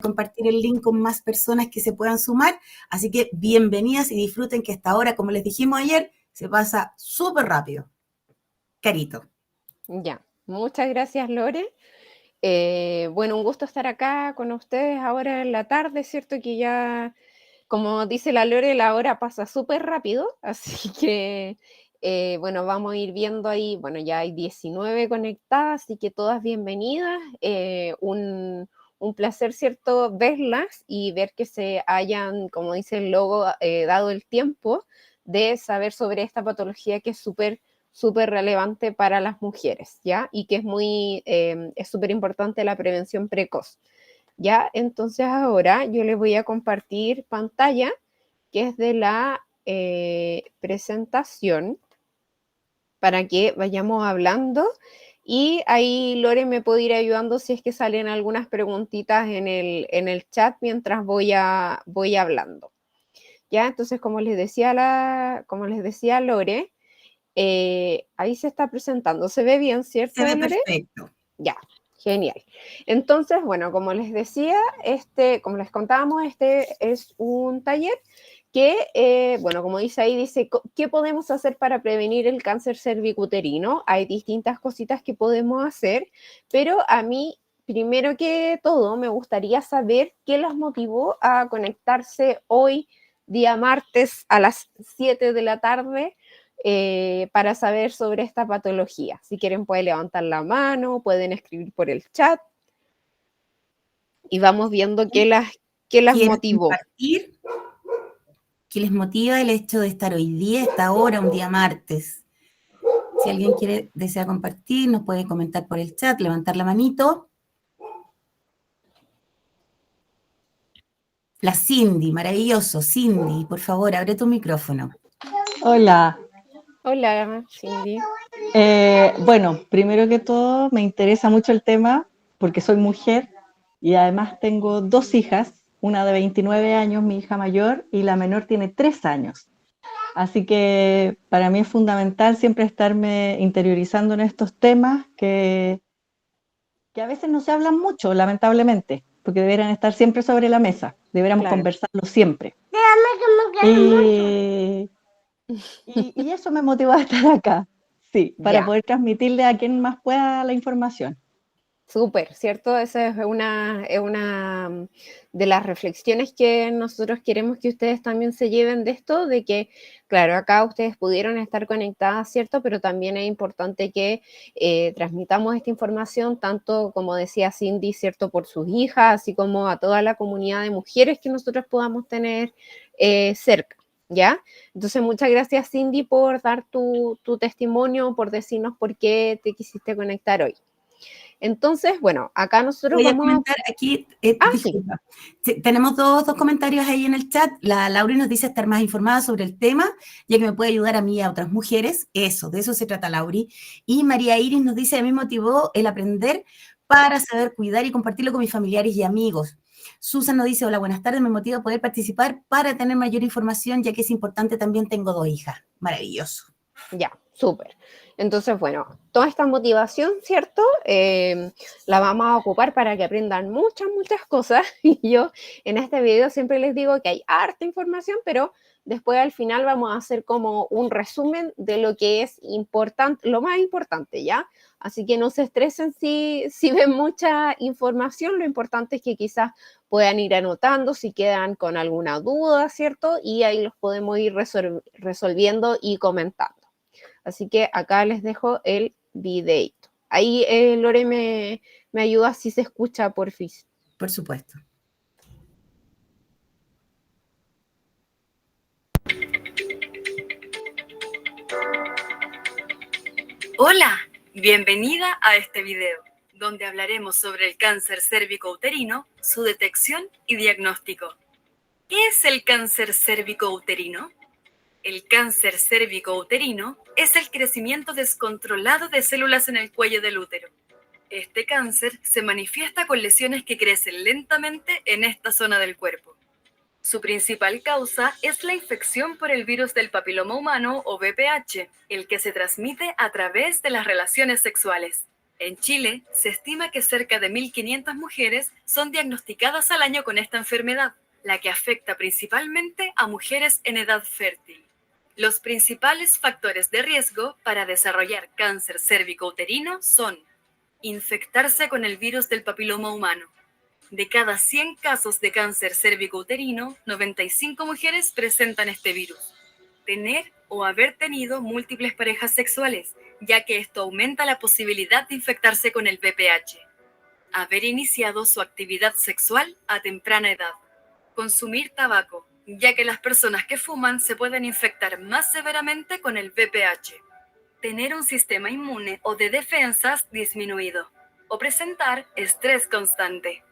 compartir el link con más personas que se puedan sumar. Así que bienvenidas y disfruten que esta hora, como les dijimos ayer, se pasa súper rápido. Carito. Ya, muchas gracias, Lore. Bueno, un gusto estar acá con ustedes ahora en la tarde, ¿cierto? Que ya, como dice la Lore, la hora pasa súper rápido, así que, bueno, vamos a ir viendo ahí, bueno, ya hay 19 conectadas, así que todas bienvenidas. Un placer, ¿cierto? Verlas y ver que se hayan, como dice el logo, dado el tiempo de saber sobre esta patología que es súper relevante para las mujeres, ¿ya? Y que es súper importante la prevención precoz, ¿ya? Entonces ahora yo les voy a compartir pantalla, que es de la presentación, para que vayamos hablando. Y ahí Lore me puede ir ayudando si es que salen algunas preguntitas en el chat mientras voy hablando. ¿Ya? Entonces, como les decía Lore, ahí se está presentando. ¿Se ve bien, cierto, Se ve Lore? perfecto. Ya, genial. Entonces, bueno, como les decía, como les contábamos, este es un taller que, bueno, como dice ahí, dice, ¿qué podemos hacer para prevenir el cáncer cervicuterino? Hay distintas cositas que podemos hacer, pero a mí, primero que todo, me gustaría saber qué los motivó a conectarse hoy, día martes, a las 7 de la tarde, para saber sobre esta patología. Si quieren pueden levantar la mano, pueden escribir por el chat y vamos viendo qué las motivó. Compartir qué les motiva el hecho de estar hoy día, esta hora, un día martes. Si alguien desea compartir, nos puede comentar por el chat, levantar la manito. La Cindy, maravilloso. Cindy, por favor, abre tu micrófono. Hola. Hola, Cindy. Bueno, primero que todo me interesa mucho el tema porque soy mujer y además tengo 2 hijas, una de 29 años, mi hija mayor, y la menor tiene 3 años. Así que para mí es fundamental siempre estarme interiorizando en estos temas que a veces no se hablan mucho, lamentablemente, porque deberían estar siempre sobre la mesa, deberíamos conversarlo siempre. Y eso me motivó a estar acá, sí, para poder transmitirle a quien más pueda la información. Súper, ¿cierto? Esa es una de las reflexiones que nosotros queremos que ustedes también se lleven de esto, de que, claro, acá ustedes pudieron estar conectadas, ¿cierto? Pero también es importante que transmitamos esta información, tanto, como decía Cindy, ¿cierto? Por sus hijas, así como a toda la comunidad de mujeres que nosotros podamos tener cerca, ¿ya? Entonces, muchas gracias, Cindy, por dar tu testimonio, por decirnos por qué te quisiste conectar hoy. Entonces, bueno, acá nosotros vamos a comentar aquí, disculpa. Sí, tenemos dos comentarios ahí en el chat. La Laura nos dice estar más informada sobre el tema, ya que me puede ayudar a mí y a otras mujeres. Eso, de eso se trata, Lauri. Y María Iris nos dice, a mí me motivó el aprender para saber cuidar y compartirlo con mis familiares y amigos. Susan nos dice, hola, buenas tardes, me motiva poder participar para tener mayor información, ya que es importante, también tengo 2 hijas. Maravilloso. Ya, súper. Entonces, bueno, toda esta motivación, ¿cierto? La vamos a ocupar para que aprendan muchas cosas. Y yo en este video siempre les digo que hay harta información, pero después al final vamos a hacer como un resumen de lo que es importante, lo más importante, ¿ya? Así que no se estresen si ven mucha información, lo importante es que quizás puedan ir anotando si quedan con alguna duda, ¿cierto? Y ahí los podemos ir resolviendo y comentando. Así que acá les dejo el videito. Ahí Lore me ayuda si se escucha, porfis. Por supuesto. Hola, bienvenida a este video, donde hablaremos sobre el cáncer cérvico-uterino, su detección y diagnóstico. ¿Qué es el cáncer cérvico-uterino? El cáncer cérvico-uterino es el crecimiento descontrolado de células en el cuello del útero. Este cáncer se manifiesta con lesiones que crecen lentamente en esta zona del cuerpo. Su principal causa es la infección por el virus del papiloma humano o VPH, el que se transmite a través de las relaciones sexuales. En Chile, se estima que cerca de 1.500 mujeres son diagnosticadas al año con esta enfermedad, la que afecta principalmente a mujeres en edad fértil. Los principales factores de riesgo para desarrollar cáncer cérvico-uterino son infectarse con el virus del papiloma humano. De cada 100 casos de cáncer cérvico-uterino, 95 mujeres presentan este virus. Tener o haber tenido múltiples parejas sexuales, ya que esto aumenta la posibilidad de infectarse con el VPH. Haber iniciado su actividad sexual a temprana edad. Consumir tabaco, ya que las personas que fuman se pueden infectar más severamente con el VPH. Tener un sistema inmune o de defensas disminuido. O presentar estrés constante.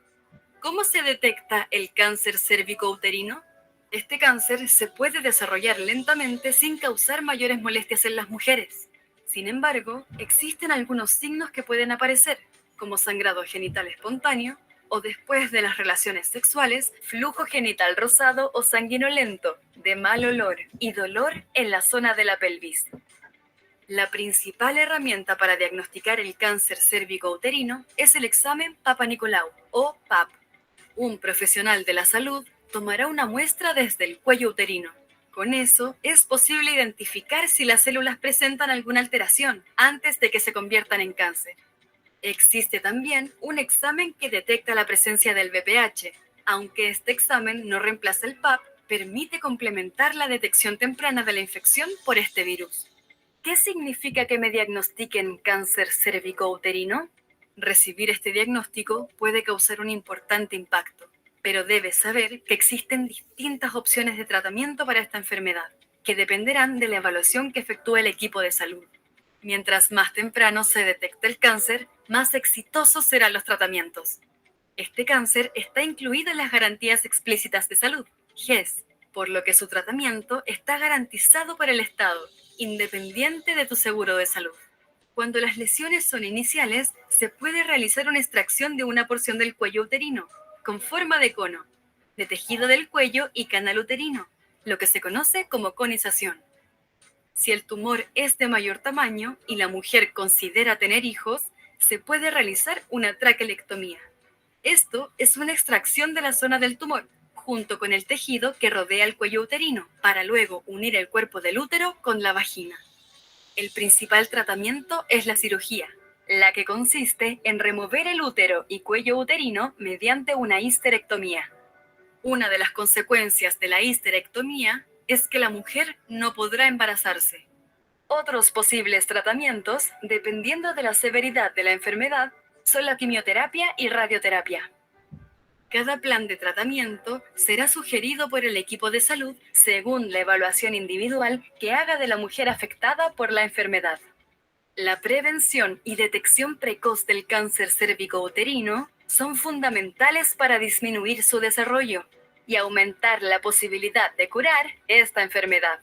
¿Cómo se detecta el cáncer cérvico-uterino? Este cáncer se puede desarrollar lentamente sin causar mayores molestias en las mujeres. Sin embargo, existen algunos signos que pueden aparecer, como sangrado genital espontáneo, o después de las relaciones sexuales, flujo genital rosado o sanguinolento, de mal olor y dolor en la zona de la pelvis. La principal herramienta para diagnosticar el cáncer cérvico-uterino es el examen Papa-Nicolau, o PAP. Un profesional de la salud tomará una muestra desde el cuello uterino. Con eso, es posible identificar si las células presentan alguna alteración antes de que se conviertan en cáncer. Existe también un examen que detecta la presencia del VPH. Aunque este examen no reemplaza el PAP, permite complementar la detección temprana de la infección por este virus. ¿Qué significa que me diagnostiquen cáncer cérvico-uterino? Recibir este diagnóstico puede causar un importante impacto, pero debes saber que existen distintas opciones de tratamiento para esta enfermedad, que dependerán de la evaluación que efectúe el equipo de salud. Mientras más temprano se detecte el cáncer, más exitosos serán los tratamientos. Este cáncer está incluido en las garantías explícitas de salud, GES, por lo que su tratamiento está garantizado por el Estado, independiente de tu seguro de salud. Cuando las lesiones son iniciales, se puede realizar una extracción de una porción del cuello uterino, con forma de cono, de tejido del cuello y canal uterino, lo que se conoce como conización. Si el tumor es de mayor tamaño y la mujer considera tener hijos, se puede realizar una traquelectomía. Esto es una extracción de la zona del tumor, junto con el tejido que rodea el cuello uterino, para luego unir el cuerpo del útero con la vagina. El principal tratamiento es la cirugía, la que consiste en remover el útero y cuello uterino mediante una histerectomía. Una de las consecuencias de la histerectomía es que la mujer no podrá embarazarse. Otros posibles tratamientos, dependiendo de la severidad de la enfermedad, son la quimioterapia y radioterapia. Cada plan de tratamiento será sugerido por el equipo de salud según la evaluación individual que haga de la mujer afectada por la enfermedad. La prevención y detección precoz del cáncer cérvico-uterino son fundamentales para disminuir su desarrollo y aumentar la posibilidad de curar esta enfermedad.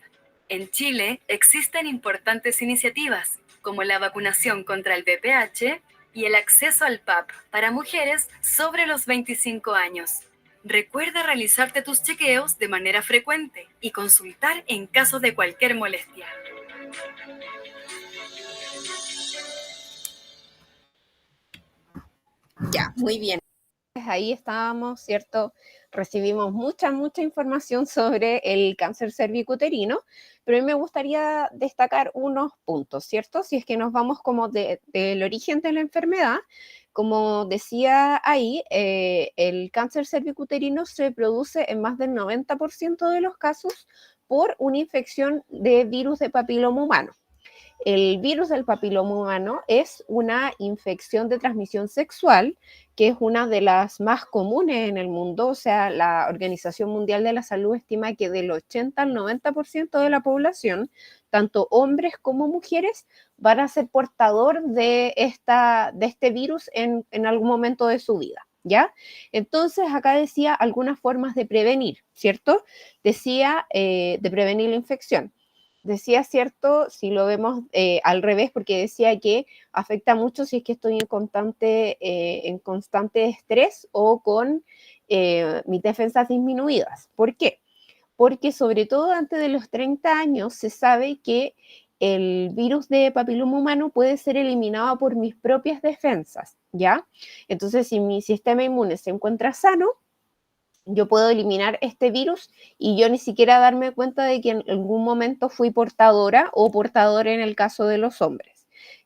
En Chile existen importantes iniciativas como la vacunación contra el VPH y el acceso al PAP para mujeres sobre los 25 años. Recuerda realizarte tus chequeos de manera frecuente y consultar en caso de cualquier molestia. Ya, muy bien. Ahí estábamos, ¿cierto? Recibimos mucha información sobre el cáncer cervicuterino, pero a mí me gustaría destacar unos puntos, ¿cierto? Si es que nos vamos como del origen de la enfermedad, como decía ahí, el cáncer cervicuterino se produce en más del 90% de los casos por una infección de virus de papiloma humano. El virus del papiloma humano es una infección de transmisión sexual, que es una de las más comunes en el mundo. O sea, la Organización Mundial de la Salud estima que del 80 al 90% de la población, tanto hombres como mujeres, van a ser portador de este virus en algún momento de su vida, ¿ya? Entonces, acá decía algunas formas de prevenir, ¿cierto? Decía de prevenir la infección. Decía, cierto, si lo vemos al revés, porque decía que afecta mucho si es que estoy en constante estrés o con mis defensas disminuidas. ¿Por qué? Porque sobre todo antes de los 30 años se sabe que el virus de papiloma humano puede ser eliminado por mis propias defensas, ¿ya? Entonces, si mi sistema inmune se encuentra sano, yo puedo eliminar este virus y yo ni siquiera darme cuenta de que en algún momento fui portadora o portador en el caso de los hombres.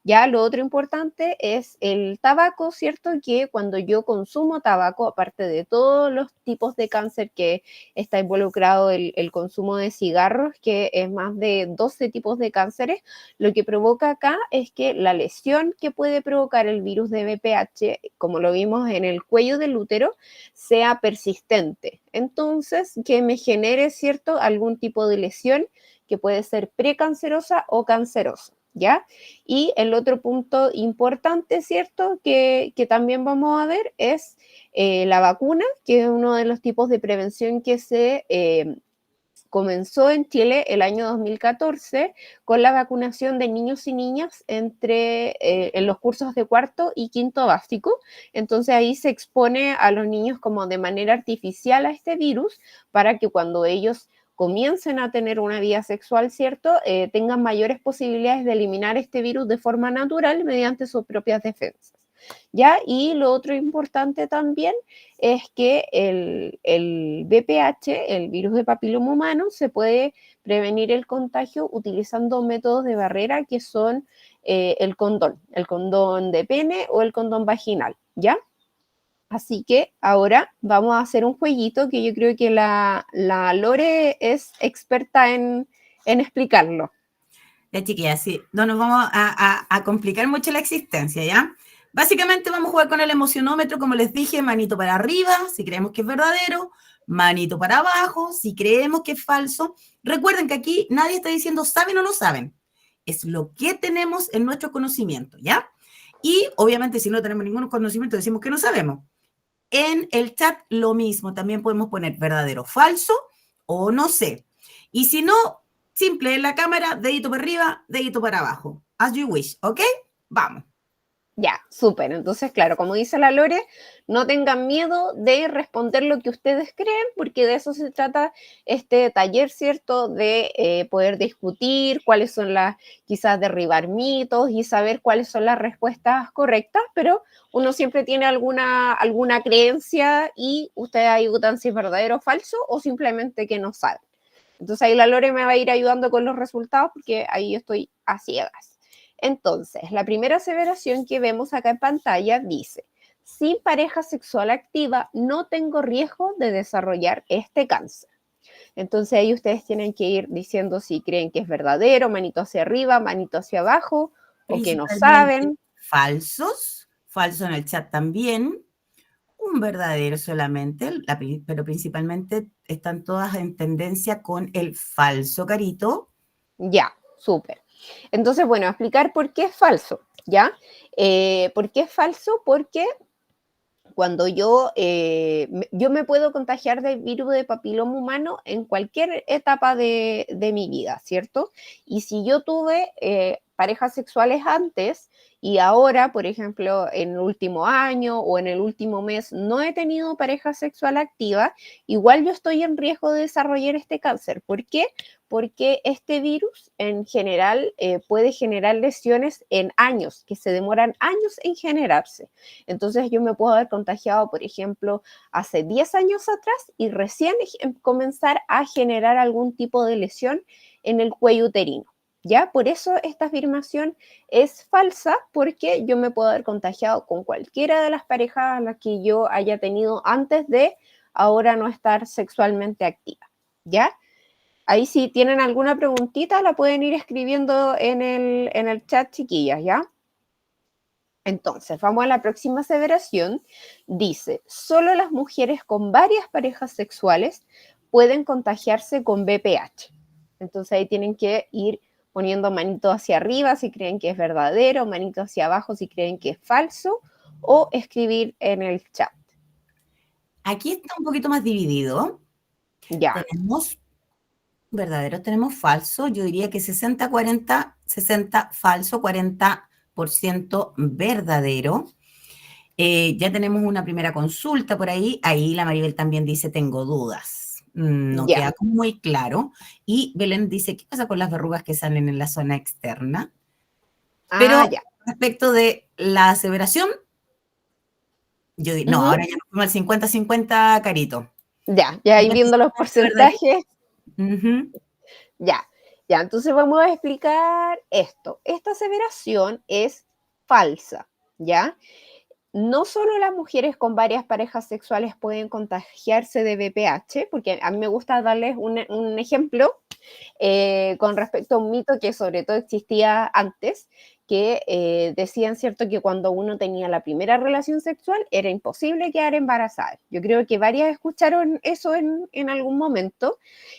Ya lo otro importante es el tabaco, ¿cierto? Que cuando yo consumo tabaco, aparte de todos los tipos de cáncer que está involucrado el consumo de cigarros, que es más de 12 tipos de cánceres, lo que provoca acá es que la lesión que puede provocar el virus de VPH, como lo vimos en el cuello del útero, sea persistente. Entonces, que me genere, ¿cierto?, algún tipo de lesión que puede ser precancerosa o cancerosa, ¿ya? Y el otro punto importante, ¿cierto?, que también vamos a ver es la vacuna, que es uno de los tipos de prevención que se comenzó en Chile el año 2014 con la vacunación de niños y niñas en los cursos de cuarto y quinto básico. Entonces ahí se expone a los niños como de manera artificial a este virus para que cuando ellos comiencen a tener una vida sexual, ¿cierto?, tengan mayores posibilidades de eliminar este virus de forma natural mediante sus propias defensas. ¿Ya? Y lo otro importante también es que el VPH, el virus de papiloma humano, se puede prevenir el contagio utilizando métodos de barrera que son el condón de pene o el condón vaginal, ¿ya? Así que ahora vamos a hacer un jueguito que yo creo que la Lore es experta en explicarlo. Ya, chiquillas, sí, no nos vamos a complicar mucho la existencia, ¿ya? Básicamente vamos a jugar con el emocionómetro, como les dije, manito para arriba, si creemos que es verdadero, manito para abajo, si creemos que es falso. Recuerden que aquí nadie está diciendo saben o no saben, es lo que tenemos en nuestro conocimiento, ¿ya? Y obviamente si no tenemos ningún conocimiento decimos que no sabemos. En el chat lo mismo, también podemos poner verdadero, falso o no sé. Y si no, simple en la cámara, dedito para arriba, dedito para abajo. As you wish, ¿ok? Vamos. Ya, súper. Entonces, claro, como dice la Lore, no tengan miedo de responder lo que ustedes creen, porque de eso se trata este taller, ¿cierto? De poder discutir cuáles son quizás derribar mitos y saber cuáles son las respuestas correctas, pero uno siempre tiene alguna creencia y ustedes ahí votan si es verdadero o falso o simplemente que no saben. Entonces ahí la Lore me va a ir ayudando con los resultados porque ahí yo estoy a ciegas. Entonces, la primera aseveración que vemos acá en pantalla dice, sin pareja sexual activa no tengo riesgo de desarrollar este cáncer. Entonces ahí ustedes tienen que ir diciendo si creen que es verdadero, manito hacia arriba, manito hacia abajo, o que no saben. Falsos, falso en el chat también, un verdadero solamente, pero principalmente están todas en tendencia con el falso, Carito. Ya, súper. Entonces, bueno, explicar por qué es falso, ¿ya? ¿Por qué es falso? Porque cuando yo me puedo contagiar del virus de papiloma humano en cualquier etapa de mi vida, ¿cierto? Y si yo tuve parejas sexuales antes y ahora, por ejemplo, en el último año o en el último mes no he tenido pareja sexual activa, igual yo estoy en riesgo de desarrollar este cáncer. ¿Por qué? Porque este virus en general puede generar lesiones en años, que se demoran años en generarse. Entonces yo me puedo haber contagiado, por ejemplo, hace 10 años atrás y recién comenzar a generar algún tipo de lesión en el cuello uterino. ¿Ya? Por eso esta afirmación es falsa, porque yo me puedo haber contagiado con cualquiera de las parejas a las que yo haya tenido antes de ahora no estar sexualmente activa. ¿Ya? Ahí si tienen alguna preguntita la pueden ir escribiendo en el chat, chiquillas, ¿ya? Entonces, vamos a la próxima aseveración. Dice, solo las mujeres con varias parejas sexuales pueden contagiarse con VPH. Entonces ahí tienen que ir poniendo manito hacia arriba si creen que es verdadero, manito hacia abajo si creen que es falso, o escribir en el chat. Aquí está un poquito más dividido. Ya. Tenemos verdaderos, tenemos falsos. Yo diría que 60-40, 60 falso, 40% verdadero. Ya tenemos una primera consulta por ahí. Ahí la Maribel también dice, tengo dudas. No Ya. queda como muy claro. Y Belén dice, ¿qué pasa con las verrugas que salen en la zona externa? Pero Ya. respecto de la aseveración, yo digo, no, Ujú. ahora ya nos fuimos al 50-50, Carito. Ya ahí viendo los 50-50, ¿verdad? porcentajes, Ujú. ya. Entonces vamos a explicar esto. Esta aseveración es falsa, ¿ya? No solo las mujeres con varias parejas sexuales pueden contagiarse de VPH, porque a mí me gusta darles un ejemplo con respecto a un mito que sobre todo existía antes, que decían, ¿cierto?, que cuando uno tenía la primera relación sexual era imposible quedar embarazada. Yo creo que varias escucharon eso en algún momento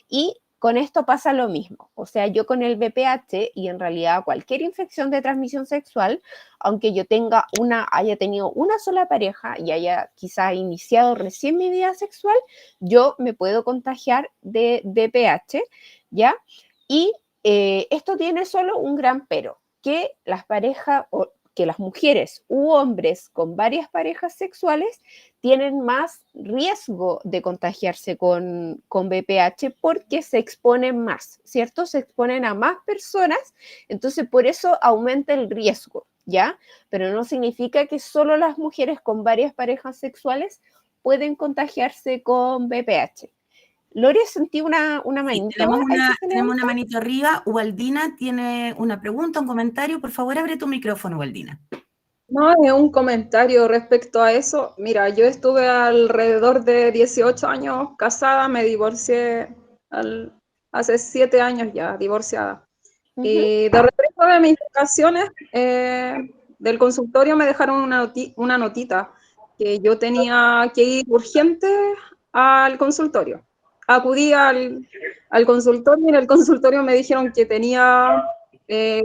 y con esto pasa lo mismo. O sea, yo con el VPH y en realidad cualquier infección de transmisión sexual, aunque yo haya tenido una sola pareja y haya quizás iniciado recién mi vida sexual, yo me puedo contagiar de VPH, ¿ya? Y esto tiene solo un gran pero, que las parejas, o que las mujeres u hombres con varias parejas sexuales tienen más riesgo de contagiarse con VPH porque se exponen más, ¿cierto? Se exponen a más personas, entonces por eso aumenta el riesgo, ¿ya? Pero no significa que solo las mujeres con varias parejas sexuales pueden contagiarse con VPH. Lore, sentí una Sí, manito ahí que se tenemos una levanta. manito arriba. Ubaldina tiene una pregunta, un comentario. Por favor, abre tu micrófono, Ubaldina. No, es un comentario respecto a eso. Mira, yo estuve alrededor de 18 años casada, me divorcié hace 7 años ya, divorciada. Ujú. Y de regreso de mis vacaciones del consultorio me dejaron una notita que yo tenía que ir urgente al consultorio. Acudí al consultorio y en el consultorio me dijeron que tenía eh,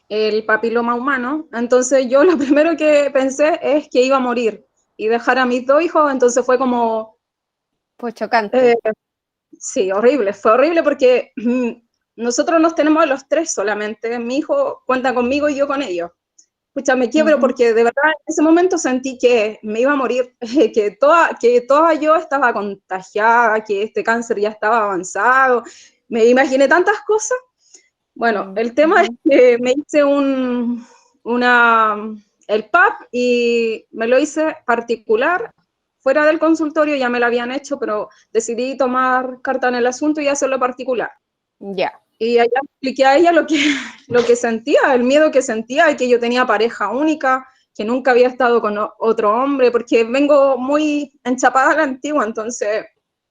el papiloma humano. Entonces yo lo primero que pensé es que iba a morir y dejar a mis 2 hijos, entonces fue como, Pues chocante. eh, sí, horrible, fue horrible porque nosotros nos tenemos a los 3 solamente, mi hijo cuenta conmigo y yo con ellos. Escucha, me quiebro Ujú. porque de verdad en ese momento sentí que me iba a morir, que toda yo estaba contagiada, que este cáncer ya estaba avanzado, me imaginé tantas cosas. Bueno, el tema es que me hice el PAP y me lo hice particular, fuera del consultorio, ya me lo habían hecho, pero decidí tomar carta en el asunto y hacerlo particular. Ya. Y allá expliqué a ella lo que sentía, el miedo que sentía y que yo tenía pareja única, que nunca había estado con otro hombre, porque vengo muy enchapada a la antigua, entonces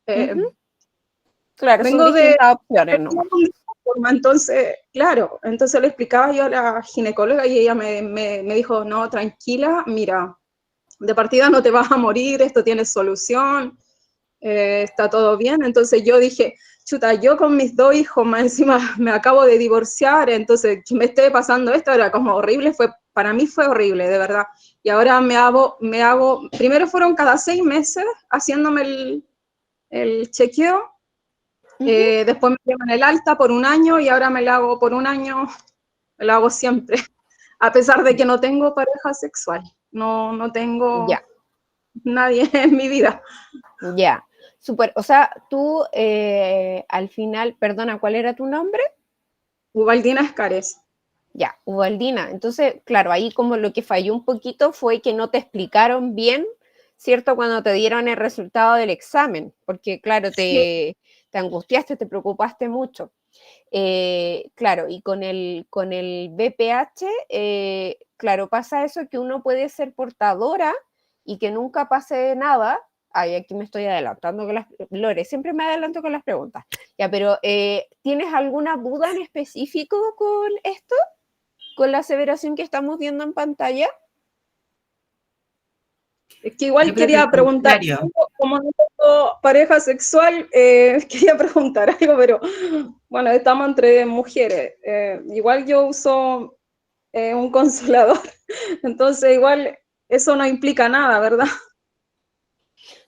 Claro, son vengo de distintas opciones nomás. entonces, claro, entonces le explicaba yo a la ginecóloga y ella me dijo, no, tranquila, mira, de partida no te vas a morir, esto tiene solución, está todo bien. Entonces yo dije, chuta, yo con mis 2 hijos, más encima me acabo de divorciar, entonces que me esté pasando esto era como horrible, para mí fue horrible, de verdad. Y ahora primero fueron cada 6 meses haciéndome el chequeo. Después me llevan el alta por un año y ahora me la hago por un año, me la hago siempre, a pesar de que no tengo pareja sexual, no tengo Ya, nadie en mi vida. ya. Súper. O sea, tú al final, perdona, ¿cuál era tu nombre? Ubaldina Escares. Ya, Ubaldina. Entonces, claro, ahí como lo que falló un poquito fue que no te explicaron bien, ¿cierto? Cuando te dieron el resultado del examen, porque claro, Sí, te angustiaste, te preocupaste mucho. Claro, y con el VPH, claro, pasa eso que uno puede ser portadora y que nunca pase nada. Ay, aquí me estoy adelantando con Lore, siempre me adelanto con las preguntas. Ya, pero ¿tienes alguna duda en específico con esto? ¿Con la aseveración que estamos viendo en pantalla? es que Yo igual creo que al quería preguntar, contrario. como no tengo pareja sexual, quería preguntar algo, pero bueno, estamos entre mujeres. Igual yo uso un consolador, entonces igual eso no implica nada, ¿verdad?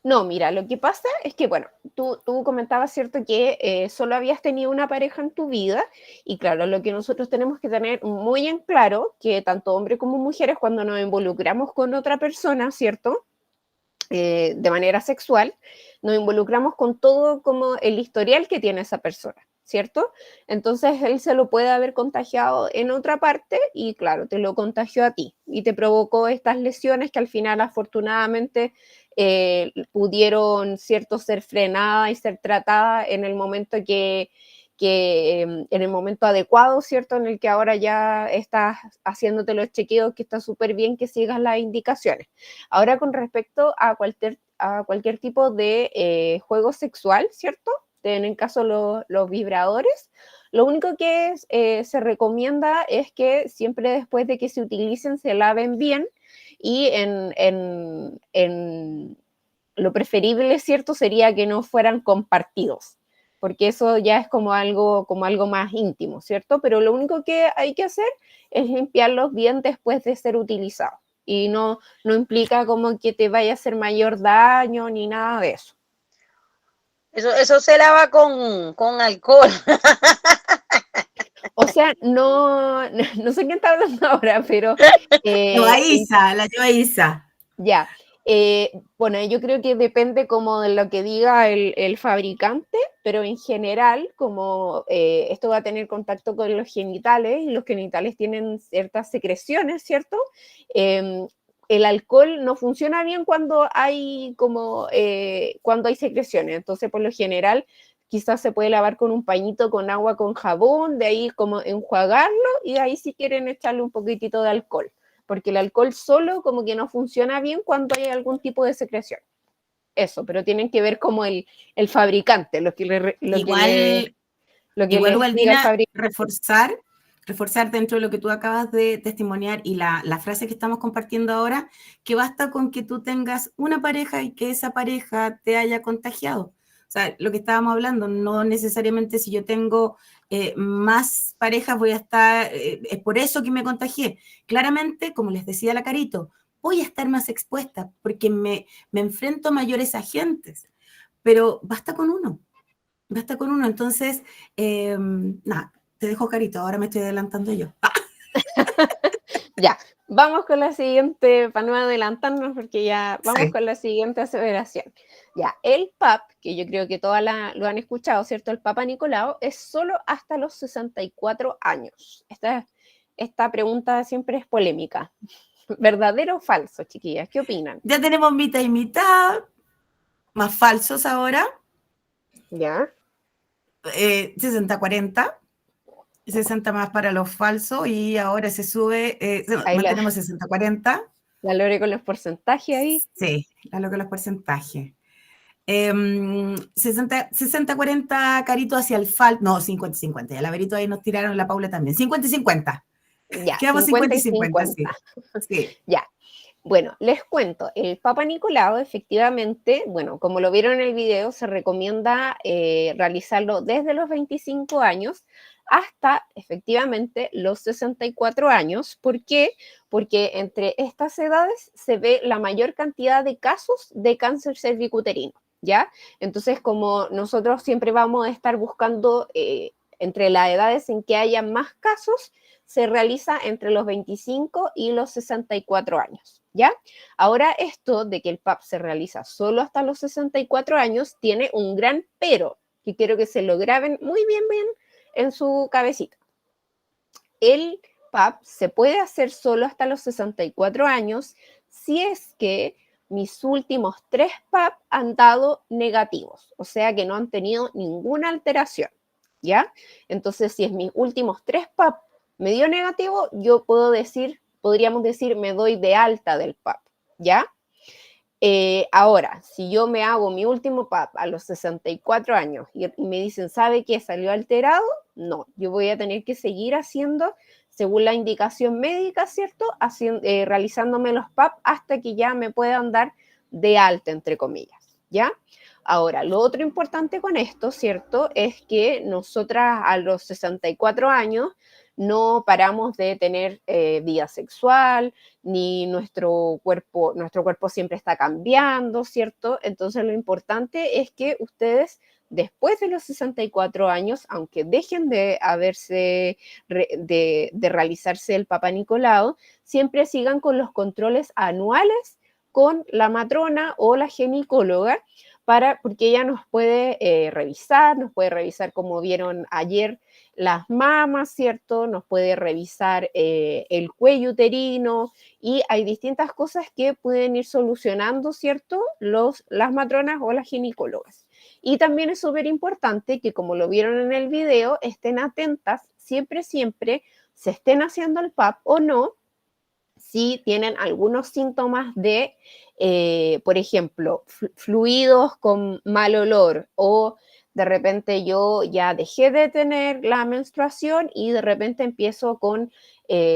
No, mira, lo que pasa es que, bueno, tú comentabas, ¿cierto?, que solo habías tenido una pareja en tu vida y claro, lo que nosotros tenemos que tener muy en claro, que tanto hombres como mujeres, cuando nos involucramos con otra persona, ¿cierto?, de manera sexual, nos involucramos con todo como el historial que tiene esa persona, ¿cierto? Entonces él se lo puede haber contagiado en otra parte y claro, te lo contagió a ti y te provocó estas lesiones que al final afortunadamente pudieron, ¿cierto?, ser frenadas y ser tratadas en el momento en el momento adecuado, ¿cierto?, en el que ahora ya estás haciéndote los chequeos, que está súper bien que sigas las indicaciones. Ahora, con respecto a cualquier tipo de juego sexual, ¿cierto?, en caso los vibradores, lo único que se recomienda es que siempre después de que se utilicen se laven bien y lo preferible, ¿cierto?, sería que no fueran compartidos, porque eso ya es como algo más íntimo, ¿cierto? Pero lo único que hay que hacer es limpiarlos bien después de ser utilizados. Y no implica como que te vaya a hacer mayor daño ni nada de eso. Eso se lava con alcohol. O sea, no sé quién está hablando ahora, pero... La Joaísa. Ya. Bueno, yo creo que depende como de lo que diga el fabricante, pero en general, como esto va a tener contacto con los genitales, y los genitales tienen ciertas secreciones, ¿cierto? El alcohol no funciona bien cuando hay secreciones, entonces por lo general quizás se puede lavar con un pañito con agua con jabón, de ahí como enjuagarlo, y de ahí si quieren echarle un poquitito de alcohol, porque el alcohol solo como que no funciona bien cuando hay algún tipo de secreción. Eso, pero tienen que ver como el fabricante, lo que les diga el fabricante. Reforzar dentro de lo que tú acabas de testimoniar y la frase que estamos compartiendo ahora, que basta con que tú tengas una pareja y que esa pareja te haya contagiado. O sea, lo que estábamos hablando, no necesariamente si yo tengo más parejas voy a estar, es por eso que me contagié. Claramente, como les decía la Carito, voy a estar más expuesta porque me enfrento a mayores agentes, pero basta con uno. Entonces, nada, te dejo, Carito, ahora me estoy adelantando yo. Ya, vamos con la siguiente, para no adelantarnos, porque ya vamos con la siguiente aseveración. Ya, el PAP, que yo creo que todas lo han escuchado, ¿cierto? El Papa Nicolau es solo hasta los 64 años. Esta pregunta siempre es polémica. ¿Verdadero o falso, chiquillas? ¿Qué opinan? Ya tenemos mitad y mitad, más falsos ahora. ¿Ya? 60-40. 60 más para los falsos y ahora se sube, mantenemos 60-40. La Lore con los porcentajes ahí. Sí, la Lore con los porcentajes. 60-40 Carito hacia el falso, no, 50-50, ya la Verito ahí nos tiraron, la Paula también, 50-50. Ya, quedamos 50-50, sí. Ya. Bueno, les cuento, el Papa Nicolau efectivamente, bueno, como lo vieron en el video, se recomienda realizarlo desde los 25 años hasta efectivamente los 64 años. ¿Por qué? Porque entre estas edades se ve la mayor cantidad de casos de cáncer cervicuterino, ¿ya? Entonces, como nosotros siempre vamos a estar buscando entre las edades en que haya más casos, se realiza entre los 25 y los 64 años, ¿ya? Ahora, esto de que el PAP se realiza solo hasta los 64 años tiene un gran pero, que quiero que se lo graben muy bien en su cabecita. El PAP se puede hacer solo hasta los 64 años si es que mis últimos 3 PAP han dado negativos, o sea que no han tenido ninguna alteración, ¿ya? Entonces, si es mis últimos 3 PAP me dio negativo, podríamos decir, me doy de alta del PAP, ¿ya? Ahora, si yo me hago mi último PAP a los 64 años y me dicen, ¿sabe qué? ¿Salió alterado? No, yo voy a tener que seguir haciendo, según la indicación médica, ¿cierto? Realizándome los PAP hasta que ya me puedan dar de alta, entre comillas, ¿ya? Ahora, lo otro importante con esto, ¿cierto? Es que nosotras a los 64 años no paramos de tener vida sexual, ni nuestro cuerpo siempre está cambiando, ¿cierto? Entonces lo importante es que ustedes, después de los 64 años, aunque dejen de realizarse el Papa Nicolau, siempre sigan con los controles anuales con la matrona o la ginecóloga, porque ella nos puede revisar como vieron ayer las mamas, ¿cierto? Nos puede revisar el cuello uterino y hay distintas cosas que pueden ir solucionando, ¿cierto? Las matronas o las ginecólogas. Y también es súper importante que, como lo vieron en el video, estén atentas siempre, se estén haciendo el PAP o no, si tienen algunos síntomas de, por ejemplo, fluidos con mal olor, o de repente yo ya dejé de tener la menstruación y de repente empiezo con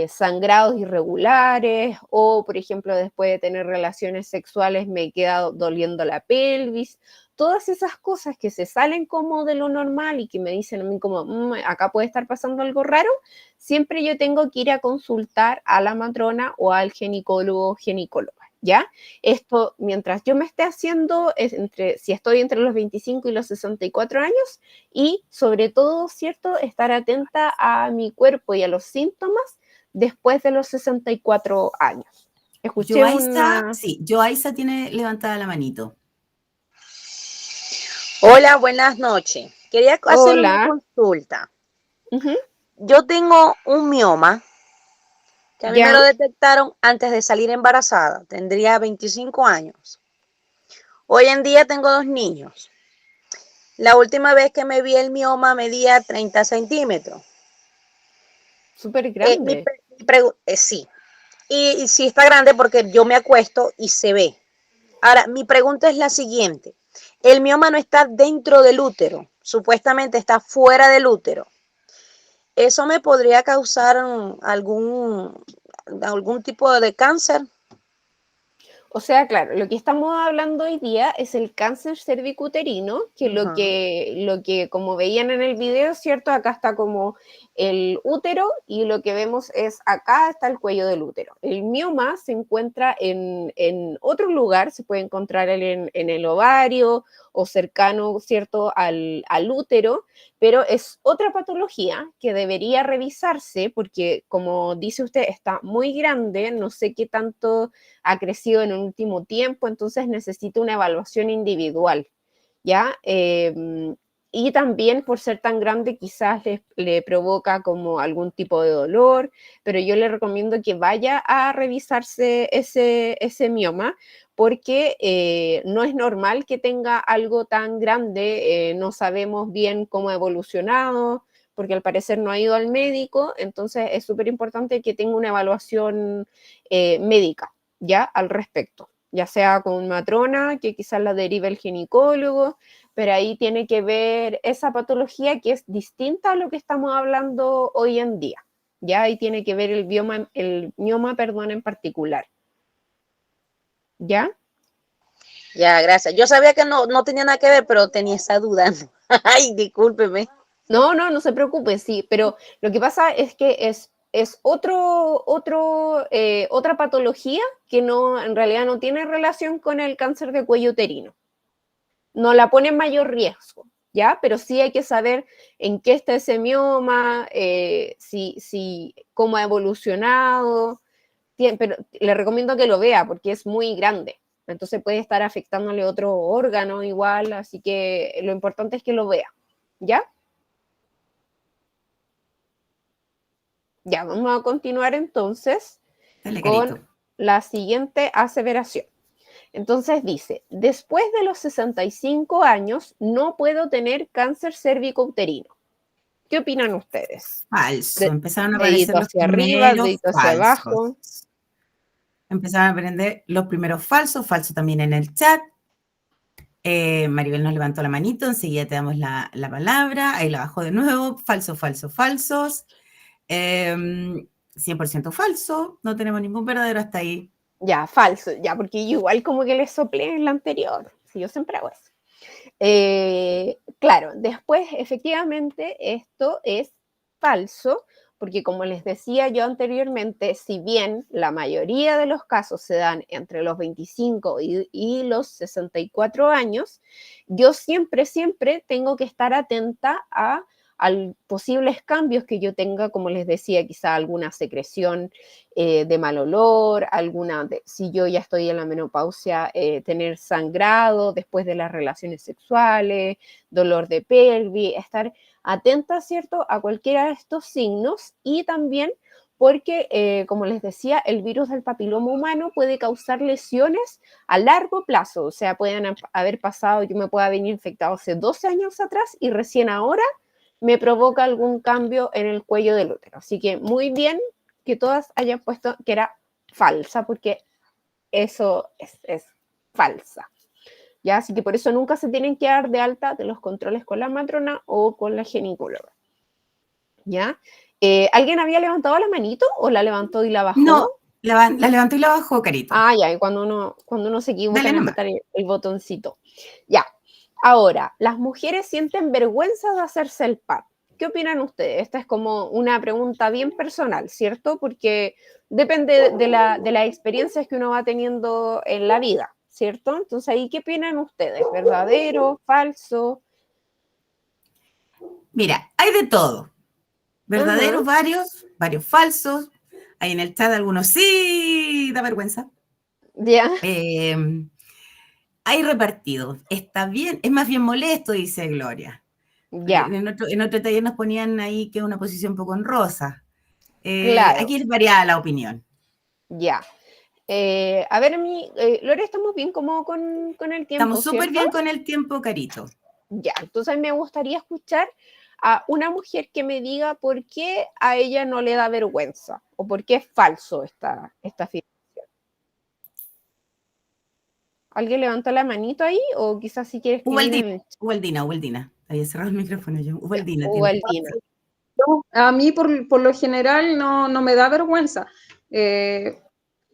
sangrados irregulares, o por ejemplo después de tener relaciones sexuales me queda doliendo la pelvis. Todas esas cosas que se salen como de lo normal y que me dicen a mí como, acá puede estar pasando algo raro, siempre yo tengo que ir a consultar a la matrona o al ginecólogo o ginecóloga, ¿ya? Esto, mientras yo me esté haciendo, si estoy entre los 25 y los 64 años, y sobre todo, ¿cierto?, estar atenta a mi cuerpo y a los síntomas después de los 64 años. Escuché Joaisa tiene levantada la manito. Hola, buenas noches. Quería hacer una consulta. Yo tengo un mioma que a mí me lo detectaron antes de salir embarazada. Tendría 25 años. Hoy en día tengo 2 niños. La última vez que me vi el mioma medía 30 centímetros. Súper grande. Sí. Y sí está grande porque yo me acuesto y se ve. Ahora, mi pregunta es la siguiente. El mioma no está dentro del útero, supuestamente está fuera del útero. ¿Eso me podría causar algún tipo de cáncer? O sea, claro, lo que estamos hablando hoy día es el cáncer cervicuterino, que lo que como veían en el video, ¿cierto? Acá está como el útero y lo que vemos es acá está el cuello del útero. El mioma se encuentra en otro lugar, se puede encontrar en el ovario o cercano, ¿cierto?, al útero, pero es otra patología que debería revisarse porque, como dice usted, está muy grande, no sé qué tanto ha crecido en el último tiempo, entonces necesita una evaluación individual, ¿ya? Y también por ser tan grande quizás le provoca como algún tipo de dolor, pero yo le recomiendo que vaya a revisarse ese mioma porque no es normal que tenga algo tan grande, no sabemos bien cómo ha evolucionado, porque al parecer no ha ido al médico, entonces es súper importante que tenga una evaluación médica, ya al respecto, ya sea con matrona, que quizás la derive el ginecólogo, pero ahí tiene que ver esa patología que es distinta a lo que estamos hablando hoy en día, ya ahí tiene que ver el mioma, en particular. ¿Ya? Ya, gracias. Yo sabía que no tenía nada que ver, pero tenía esa duda. Ay, discúlpeme. No se preocupe, sí, pero lo que pasa es que es otra patología que en realidad no tiene relación con el cáncer de cuello uterino. No la pone en mayor riesgo, ¿ya? Pero sí hay que saber en qué está ese mioma, cómo ha evolucionado, pero le recomiendo que lo vea porque es muy grande. Entonces puede estar afectándole otro órgano igual, así que lo importante es que lo vea, ¿ya? Ya, vamos a continuar entonces con la siguiente aseveración. Entonces dice, después de los 65 años no puedo tener cáncer cérvico-uterino. ¿Qué opinan ustedes? Falso. Empezaron a aparecer dedito los hacia arriba, primeros dedito hacia abajo. Empezaron a aprender los primeros falsos, falso también en el chat. Maribel nos levantó la manito, enseguida te damos la palabra, ahí la bajó de nuevo, falso, falso, falsos. 100% falso, no tenemos ningún verdadero hasta ahí. Ya, falso, ya, porque yo igual como que le soplé en la anterior, si yo siempre hago eso. Claro, después efectivamente esto es falso, porque como les decía yo anteriormente, si bien la mayoría de los casos se dan entre los 25 y los 64 años, yo siempre tengo que estar atenta a posibles cambios que yo tenga, como les decía, quizá alguna secreción de mal olor, si yo ya estoy en la menopausia, tener sangrado después de las relaciones sexuales, dolor de pelvis, estar atenta, ¿cierto?, a cualquiera de estos signos, y también porque, como les decía, el virus del papiloma humano puede causar lesiones a largo plazo, o sea, pueden haber pasado, yo me puedo haber infectado hace 12 años atrás y recién ahora me provoca algún cambio en el cuello del útero. Así que muy bien que todas hayan puesto que era falsa, porque eso es falsa. ¿Ya? Así que por eso nunca se tienen que dar de alta de los controles con la matrona o con la ginecóloga. ¿Ya? ¿Alguien había levantado la manito o la levantó y la bajó? No, la levantó y la bajó, Carito. Ah, ya, y cuando uno se equivoca en apretar el botoncito. Ya. Ahora, las mujeres sienten vergüenza de hacerse el PAP. ¿Qué opinan ustedes? Esta es como una pregunta bien personal, ¿cierto? Porque depende de las experiencias que uno va teniendo en la vida, ¿cierto? Entonces, ahí, ¿qué opinan ustedes? ¿Verdadero? ¿Falso? Mira, hay de todo. Verdaderos, varios falsos. Hay en el chat algunos sí, da vergüenza. Ya. Hay repartidos. Está bien, es más bien molesto, dice Gloria. Ya. En otro taller nos ponían ahí que una posición un poco honrosa. Claro. Aquí es variada la opinión. Ya. A ver, Lore, ¿estamos bien como con el tiempo? Estamos súper bien con el tiempo, Carito. Ya, entonces me gustaría escuchar a una mujer que me diga por qué a ella no le da vergüenza o por qué es falso esta afirmación. ¿Alguien levantó la manito ahí o quizás si quieres escribir? Ubaldina. Había cerrado el micrófono yo. Ubaldina. A mí por lo general no me da vergüenza.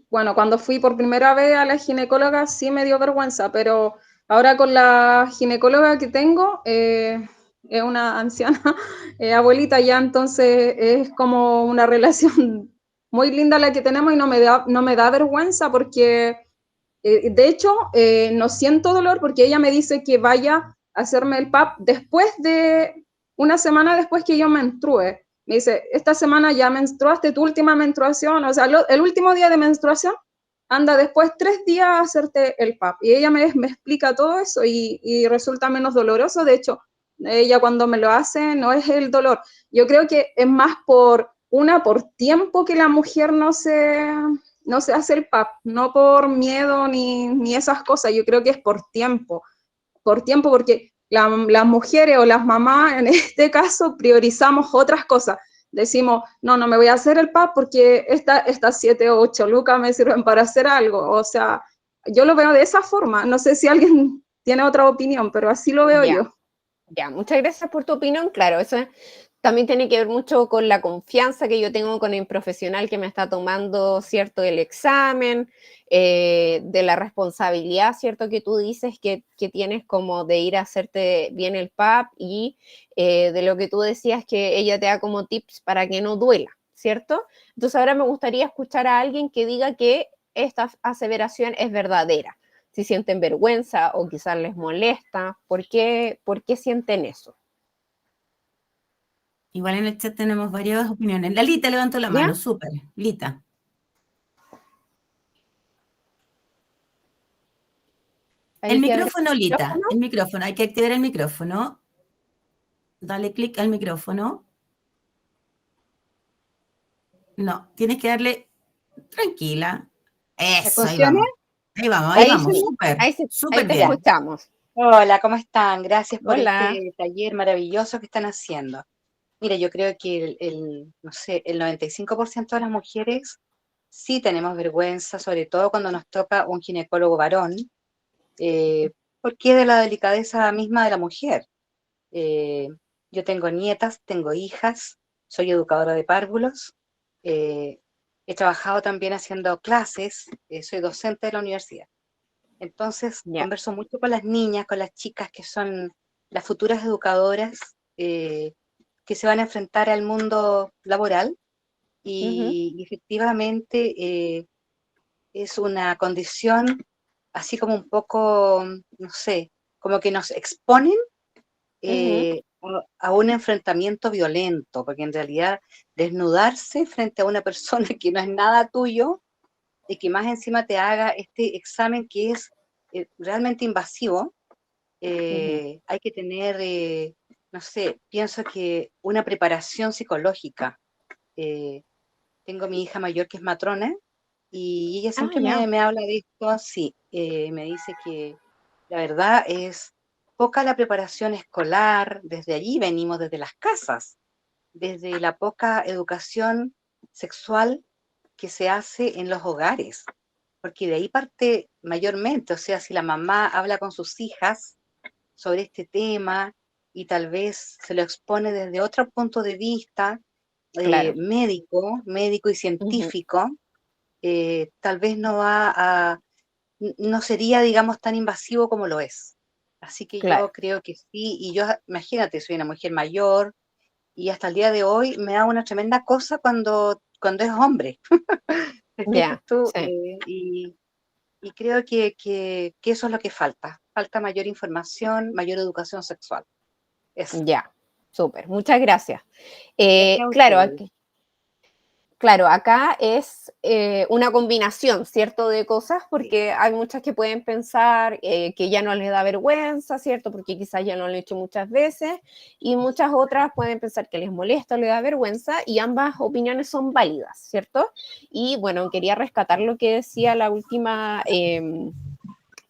Bueno, cuando fui por primera vez a la ginecóloga sí me dio vergüenza, pero ahora con la ginecóloga que tengo, es una anciana abuelita ya, entonces es como una relación muy linda la que tenemos y no me da vergüenza porque, de hecho, no siento dolor porque ella me dice que vaya a hacerme el PAP una semana después que yo menstrue. Me dice, esta semana ya menstruaste tu última menstruación, o sea, el último día de menstruación, anda después 3 días a hacerte el PAP. Y ella me explica todo eso y resulta menos doloroso. De hecho, ella cuando me lo hace no es el dolor. Yo creo que es más por tiempo que la mujer no se hace el PAP, no por miedo ni esas cosas. Yo creo que es por tiempo porque las mujeres o las mamás, en este caso, priorizamos otras cosas. Decimos, no me voy a hacer el PAP porque estas 7 o 8 lucas me sirven para hacer algo. O sea, yo lo veo de esa forma. No sé si alguien tiene otra opinión, pero así lo veo yo. Ya, muchas gracias por tu opinión. Claro, eso también tiene que ver mucho con la confianza que yo tengo con el profesional que me está tomando, ¿cierto?, el examen, de la responsabilidad, ¿cierto?, que tú dices que tienes como de ir a hacerte bien el PAP y de lo que tú decías que ella te da como tips para que no duela, ¿cierto? Entonces ahora me gustaría escuchar a alguien que diga que esta aseveración es verdadera. Si sienten vergüenza o quizás les molesta, ¿por qué sienten eso? Igual en el chat tenemos varias opiniones. La Lita levantó la mano, súper. Lita. El micrófono, Lita. El micrófono. Hay que activar el micrófono. Dale clic al micrófono. No, tienes que darle tranquila. Eso, ahí vamos. Ahí vamos. Súper te bien. escuchamos. Hola, ¿cómo están? Gracias por Hola. este taller maravilloso que están haciendo. Mira, yo creo que no sé, el 95% de las mujeres sí tenemos vergüenza, sobre todo cuando nos toca un ginecólogo varón, porque es de la delicadeza misma de la mujer. Yo tengo nietas, tengo hijas, soy educadora de párvulos, he trabajado también haciendo clases, soy docente de la universidad. Entonces, converso mucho con las niñas, con las chicas que son las futuras educadoras que se van a enfrentar al mundo laboral y efectivamente es una condición así como un poco, no sé, como que nos exponen a un enfrentamiento violento, porque en realidad desnudarse frente a una persona que no es nada tuyo y que más encima te haga este examen que es realmente invasivo, hay que tener, no sé, pienso que una preparación psicológica. Tengo mi hija mayor que es matrona y ella siempre me habla de esto, sí, me dice que la verdad es poca la preparación escolar, desde allí venimos desde las casas, desde la poca educación sexual que se hace en los hogares, porque de ahí parte mayormente, o sea, si la mamá habla con sus hijas sobre este tema y tal vez se lo expone desde otro punto de vista, Claro. médico y científico, tal vez no sería, digamos, tan invasivo como lo es. Así que Claro. yo creo que sí, y yo, imagínate, soy una mujer mayor y hasta el día de hoy me da una tremenda cosa cuando es hombre. ¿Me explicas tú? Sí. Y creo que eso es lo que falta. Falta mayor información, mayor educación sexual. Eso. Ya, súper, muchas gracias. Gracias a Claro, ustedes. claro, acá es una combinación, ¿cierto?, de cosas, Sí. porque hay muchas que pueden pensar que ya no les da vergüenza, ¿cierto?, porque quizás ya lo han hecho muchas veces, y muchas otras pueden pensar que les molesta o les da vergüenza, y ambas opiniones son válidas, ¿cierto? Y bueno, quería rescatar lo que decía la última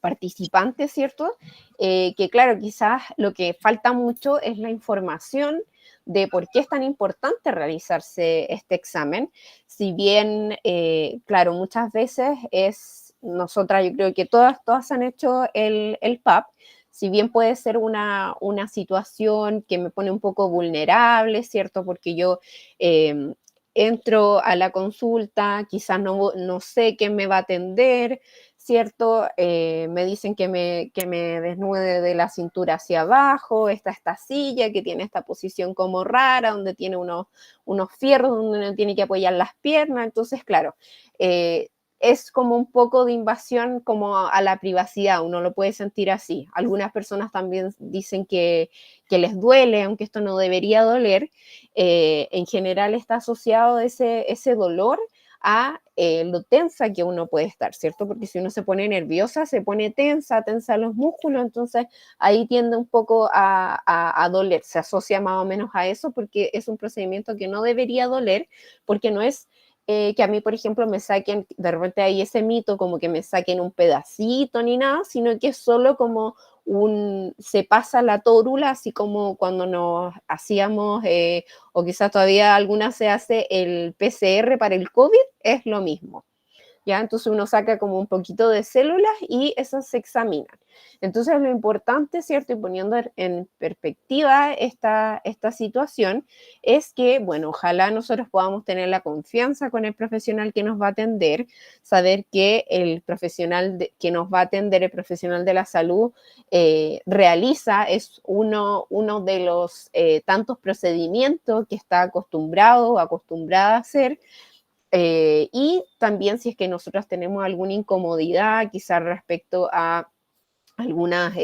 participante, ¿cierto? Que claro, quizás lo que falta mucho es la información de por qué es tan importante realizarse este examen. Si bien, claro, muchas veces nosotras, yo creo que todas han hecho el PAP, si bien puede ser una situación que me pone un poco vulnerable, ¿cierto? Porque yo entro a la consulta, quizás no sé quién me va a atender, ¿cierto? Me dicen que me desnude de la cintura hacia abajo, esta silla que tiene esta posición como rara, donde tiene unos fierros donde uno tiene que apoyar las piernas, entonces, claro, es como un poco de invasión como a la privacidad, uno lo puede sentir así. Algunas personas también dicen que les duele, aunque esto no debería doler. En general está asociado ese dolor a lo tensa que uno puede estar, ¿cierto? Porque si uno se pone nerviosa, se pone tensa los músculos, entonces ahí tiende un poco a doler, se asocia más o menos a eso porque es un procedimiento que no debería doler, porque no es que a mí, por ejemplo, me saquen, de repente hay ese mito como que me saquen un pedacito ni nada, sino que es solo como se pasa la tórula, así como cuando nos hacíamos, o quizás todavía alguna se hace el PCR para el COVID, es lo mismo. ¿Ya? Entonces uno saca como un poquito de células y esas se examinan. Entonces lo importante, ¿cierto? Y poniendo en perspectiva esta situación, es que, bueno, ojalá nosotros podamos tener la confianza con el profesional que nos va a atender, saber que el profesional que nos va a atender, el profesional de la salud, es uno de los tantos procedimientos que está acostumbrado o acostumbrada a hacer. Y también si es que nosotros tenemos alguna incomodidad, quizás respecto a algunas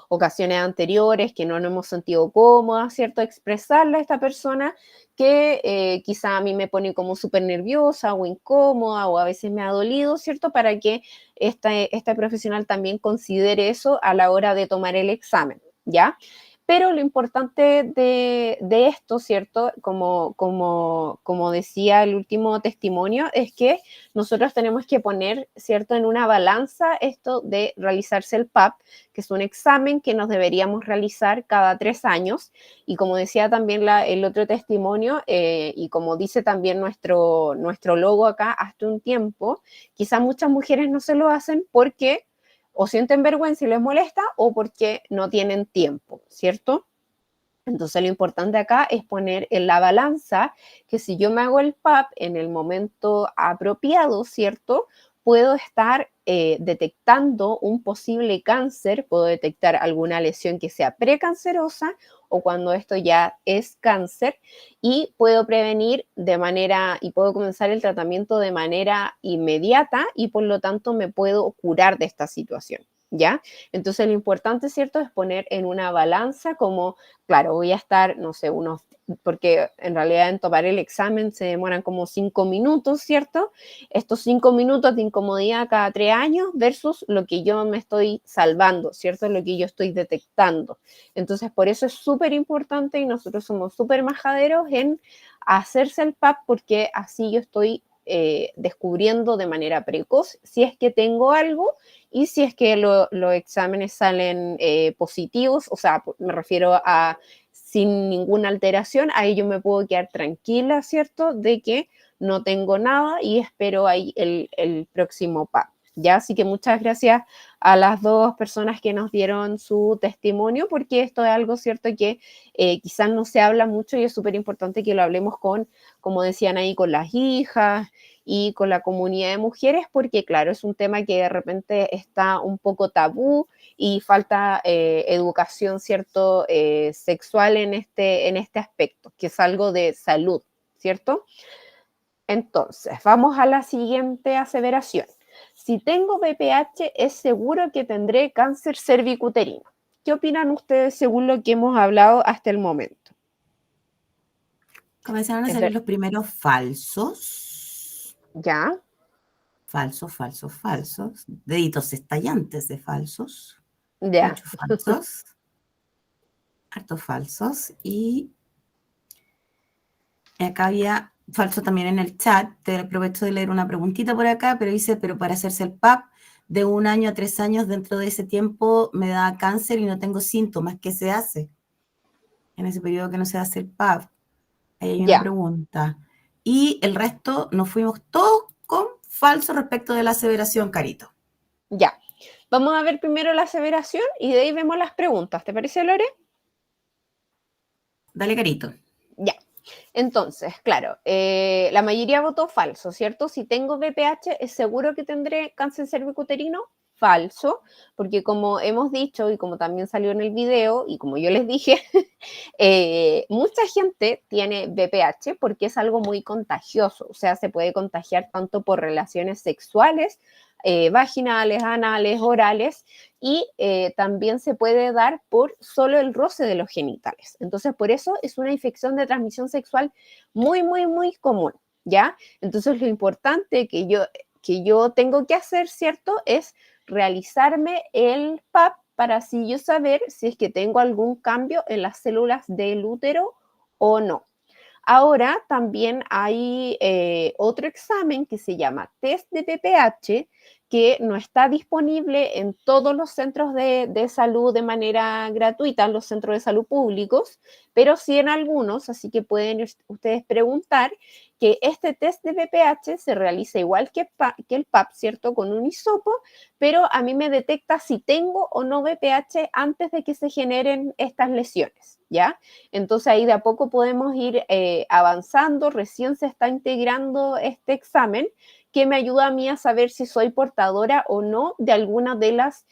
ocasiones anteriores que no nos hemos sentido cómodas, ¿cierto? Expresarle a esta persona que quizá a mí me pone como súper nerviosa o incómoda o a veces me ha dolido, ¿cierto? Para que este profesional también considere eso a la hora de tomar el examen, ¿ya? Pero lo importante de esto, ¿cierto? Como decía el último testimonio, es que nosotros tenemos que poner, ¿cierto?, en una balanza esto de realizarse el PAP, que es un examen que nos deberíamos realizar cada 3 años. Y como decía también el otro testimonio, y como dice también nuestro logo acá, hasta un tiempo, quizás muchas mujeres no se lo hacen porque o sienten vergüenza y les molesta o porque no tienen tiempo, ¿cierto? Entonces lo importante acá es poner en la balanza que si yo me hago el PAP en el momento apropiado, ¿cierto? Puedo estar detectando un posible cáncer, puedo detectar alguna lesión que sea precancerosa o cuando esto ya es cáncer y puedo prevenir y puedo comenzar el tratamiento de manera inmediata y por lo tanto me puedo curar de esta situación. ¿ya? Entonces lo importante, ¿cierto?, es poner en una balanza como, claro, voy a estar, no sé, porque en realidad en tomar el examen se demoran como 5 minutos, ¿cierto? Estos 5 minutos de incomodidad cada 3 años versus lo que yo me estoy salvando, ¿cierto? Lo que yo estoy detectando. Entonces, por eso es súper importante y nosotros somos súper majaderos en hacerse el PAP porque así yo estoy descubriendo de manera precoz si es que tengo algo y si es que los exámenes salen positivos, o sea, me refiero a sin ninguna alteración, ahí yo me puedo quedar tranquila, ¿cierto?, de que no tengo nada y espero ahí el próximo PAP. ¿Ya? Así que muchas gracias a las 2 personas que nos dieron su testimonio, porque esto es algo, ¿cierto?, que quizás no se habla mucho y es súper importante que lo hablemos con, como decían ahí, con las hijas y con la comunidad de mujeres, porque claro, es un tema que de repente está un poco tabú y falta educación, ¿cierto?, sexual en este aspecto, que es algo de salud, ¿cierto? Entonces, vamos a la siguiente aseveración. Si tengo BPH, es seguro que tendré cáncer cervicuterino. ¿Qué opinan ustedes según lo que hemos hablado hasta el momento? Comenzaron a salir los primeros falsos. ¿Ya? Falsos, falsos, falsos. Deditos estallantes de falsos. Ya. Muchos falsos. Hartos falsos. Y acá había falso también en el chat. Te aprovecho de leer una preguntita por acá, pero dice, pero para hacerse el PAP, de 1 año a 3 años, dentro de ese tiempo me da cáncer y no tengo síntomas. ¿Qué se hace en ese periodo que no se hace el PAP? Ahí hay una pregunta. Y el resto nos fuimos todos con falso respecto de la aseveración, Carito. Ya. Vamos a ver primero la aseveración y de ahí vemos las preguntas. ¿Te parece, Lore? Dale, Carito. Ya. Entonces, claro, la mayoría votó falso, ¿cierto? Si tengo BPH, ¿es seguro que tendré cáncer cervicuterino? Falso, porque como hemos dicho y como también salió en el video y como yo les dije, mucha gente tiene BPH porque es algo muy contagioso, o sea, se puede contagiar tanto por relaciones sexuales, vaginales, anales, orales, y también se puede dar por solo el roce de los genitales. Entonces, por eso es una infección de transmisión sexual muy, muy, muy común, ¿ya? Entonces, lo importante que yo tengo que hacer, ¿cierto?, es realizarme el PAP para así yo saber si es que tengo algún cambio en las células del útero o no. Ahora también hay otro examen que se llama test de BPH, que no está disponible en todos los centros de salud de manera gratuita, en los centros de salud públicos, pero sí en algunos, así que pueden ustedes preguntar que este test de BPH se realiza igual que el PAP, ¿cierto?, con un hisopo, pero a mí me detecta si tengo o no BPH antes de que se generen estas lesiones, ¿ya? Entonces ahí de a poco podemos ir avanzando, recién se está integrando este examen que me ayuda a mí a saber si soy portadora o no de alguna de las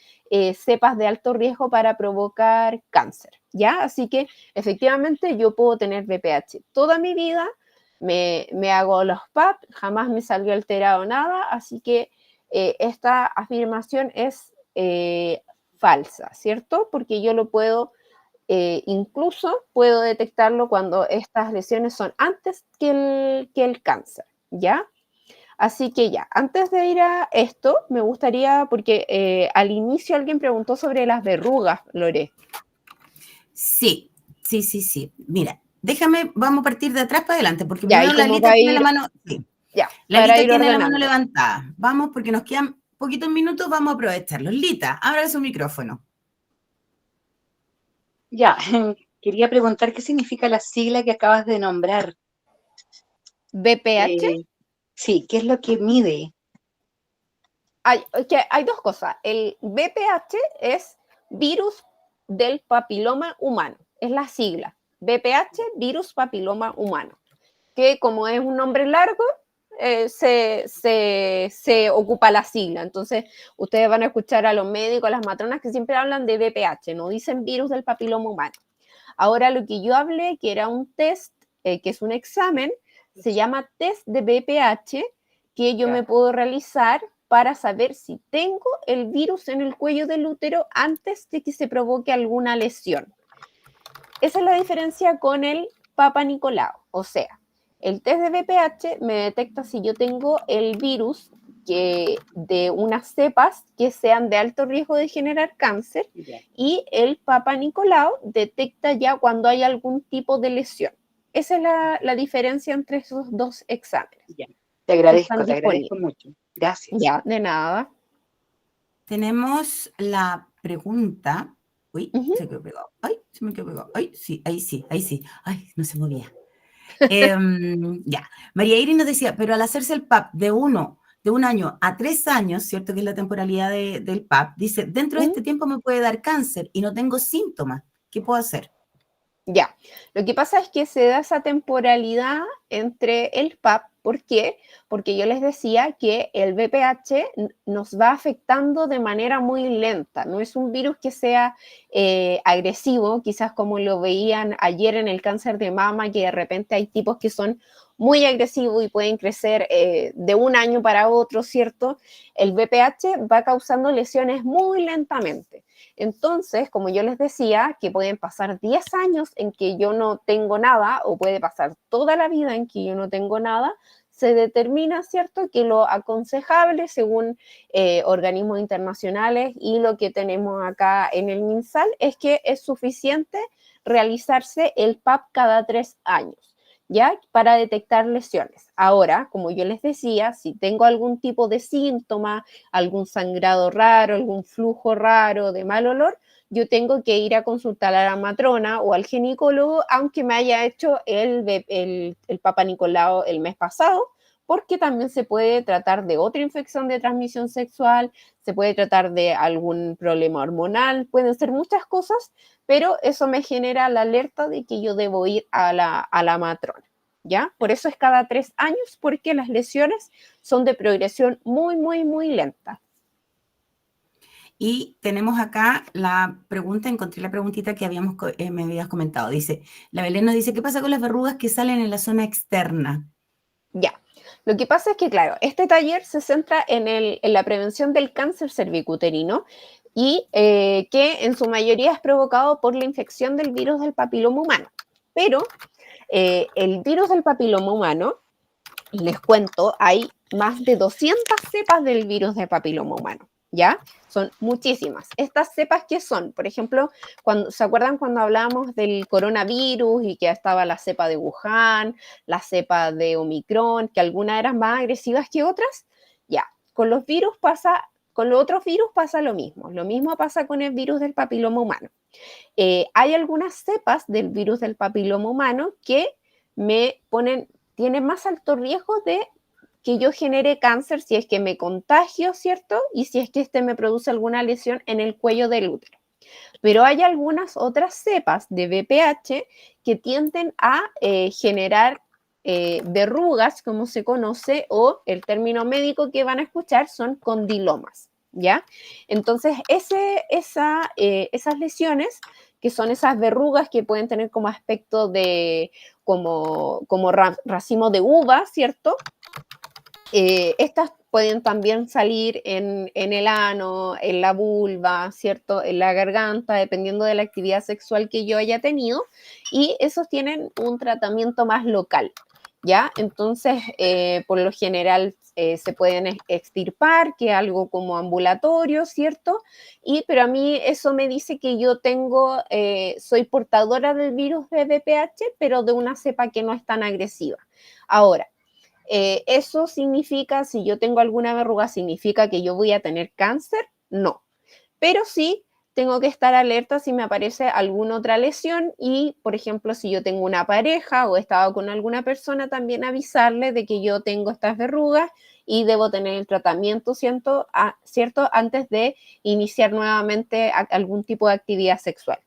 cepas de alto riesgo para provocar cáncer, ¿ya? Así que efectivamente yo puedo tener BPH toda mi vida, me hago los PAP, jamás me salió alterado nada, así que esta afirmación es falsa, ¿cierto? Porque yo lo puedo... incluso puedo detectarlo cuando estas lesiones son antes que el cáncer, ¿ya? Así que ya, antes de ir a esto, me gustaría, porque al inicio alguien preguntó sobre las verrugas, Lore. Sí. Mira, déjame, vamos a partir de atrás para adelante, porque ya, primero Lalita tiene la mano, ya, Lalita tiene la mano levantada. Vamos, porque nos quedan poquitos minutos, vamos a aprovecharlos. Lita, abra su micrófono. Ya, quería preguntar qué significa la sigla que acabas de nombrar. ¿BPH? Sí, ¿qué es lo que mide? Hay 2 cosas. El BPH es virus del papiloma humano, es la sigla. BPH, virus papiloma humano, que como es un nombre largo, se ocupa la sigla. Entonces, ustedes van a escuchar a los médicos, a las matronas que siempre hablan de BPH, no dicen virus del papiloma humano. Ahora, lo que yo hablé, que era un test, que es un examen, se llama test de BPH, que yo me puedo realizar para saber si tengo el virus en el cuello del útero antes de que se provoque alguna lesión. Esa es la diferencia con el Papa Nicolau. O sea, el test de VPH me detecta si yo tengo el virus de unas cepas que sean de alto riesgo de generar cáncer, y el Papa Nicolau detecta ya cuando hay algún tipo de lesión. Esa es la diferencia entre esos dos exámenes. Te agradezco mucho. Gracias. Ya, de nada. Tenemos la pregunta. Uy, se quedó pegado. Ay, se me quedó pegado. Ay, sí, ahí sí, ahí sí. Ay, no se movía. Ya. María Iris nos decía, pero al hacerse el PAP de un año a 3 años, ¿cierto? Que es la temporalidad del PAP, dice, dentro de este tiempo me puede dar cáncer y no tengo síntomas. ¿Qué puedo hacer? Ya, lo que pasa es que se da esa temporalidad entre el PAP. ¿Por qué? Porque yo les decía que el VPH nos va afectando de manera muy lenta. No es un virus que sea agresivo, quizás como lo veían ayer en el cáncer de mama, que de repente hay tipos que son muy agresivos y pueden crecer de un año para otro, ¿cierto? El VPH va causando lesiones muy lentamente. Entonces, como yo les decía, que pueden pasar 10 años en que yo no tengo nada, o puede pasar toda la vida en que yo no tengo nada, se determina, ¿cierto?, que lo aconsejable, según organismos internacionales y lo que tenemos acá en el MinSal, es que es suficiente realizarse el PAP cada 3 años. ¿Ya? Para detectar lesiones. Ahora, como yo les decía, si tengo algún tipo de síntoma, algún sangrado raro, algún flujo raro de mal olor, yo tengo que ir a consultar a la matrona o al ginecólogo, aunque me haya hecho el Papa Nicolau el mes pasado, porque también se puede tratar de otra infección de transmisión sexual, se puede tratar de algún problema hormonal, pueden ser muchas cosas, pero eso me genera la alerta de que yo debo ir a la matrona, ¿ya? Por eso es cada 3 años, porque las lesiones son de progresión muy, muy, muy lenta. Y tenemos acá la pregunta, encontré la preguntita que me habías comentado. Dice, la Belén nos dice, ¿qué pasa con las verrugas que salen en la zona externa? Ya, lo que pasa es que, claro, este taller se centra en la prevención del cáncer cervicuterino y que en su mayoría es provocado por la infección del virus del papiloma humano. Pero el virus del papiloma humano, les cuento, hay más de 200 cepas del virus del papiloma humano, ¿ya? Son muchísimas. Estas cepas, ¿qué son? Por ejemplo, ¿se acuerdan cuando hablábamos del coronavirus y que estaba la cepa de Wuhan, la cepa de Omicron, que algunas eran más agresivas que otras? Ya, con los virus con los otros virus pasa lo mismo. Lo mismo pasa con el virus del papiloma humano. Hay algunas cepas del virus del papiloma humano que tienen más alto riesgo de que yo genere cáncer si es que me contagio, ¿cierto? Y si es que me produce alguna lesión en el cuello del útero. Pero hay algunas otras cepas de VPH que tienden a generar verrugas, como se conoce, o el término médico que van a escuchar son condilomas, ¿ya? Entonces, esas lesiones, que son esas verrugas que pueden tener como aspecto de como racimo de uva, ¿cierto? Estas pueden también salir en el ano, en la vulva, ¿cierto? En la garganta, dependiendo de la actividad sexual que yo haya tenido, y esos tienen un tratamiento más local, ¿ya? Entonces, por lo general, se pueden extirpar, que es algo como ambulatorio, ¿cierto? Pero a mí eso me dice que yo soy portadora del virus de VPH, pero de una cepa que no es tan agresiva. Ahora, ¿eso significa, si yo tengo alguna verruga, significa que yo voy a tener cáncer? No, pero sí tengo que estar alerta si me aparece alguna otra lesión y, por ejemplo, si yo tengo una pareja o he estado con alguna persona, también avisarle de que yo tengo estas verrugas y debo tener el tratamiento, ¿cierto? Antes de iniciar nuevamente algún tipo de actividad sexual.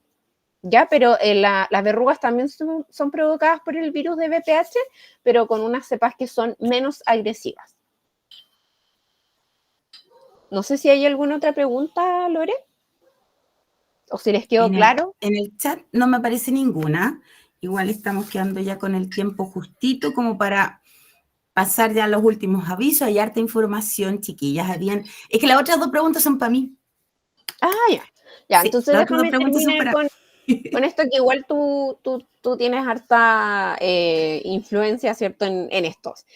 ¿Ya? Pero las verrugas también son provocadas por el virus de VPH, pero con unas cepas que son menos agresivas. No sé si hay alguna otra pregunta, Lore, o si les quedó claro. En el chat no me aparece ninguna. Igual estamos quedando ya con el tiempo justito como para pasar ya a los últimos avisos. Hay harta información, chiquillas. Es que las otras 2 preguntas son para mí. Ya. Ya, Sí, entonces déjame terminar con esto, que igual tú tienes harta influencia, ¿cierto?, en estos.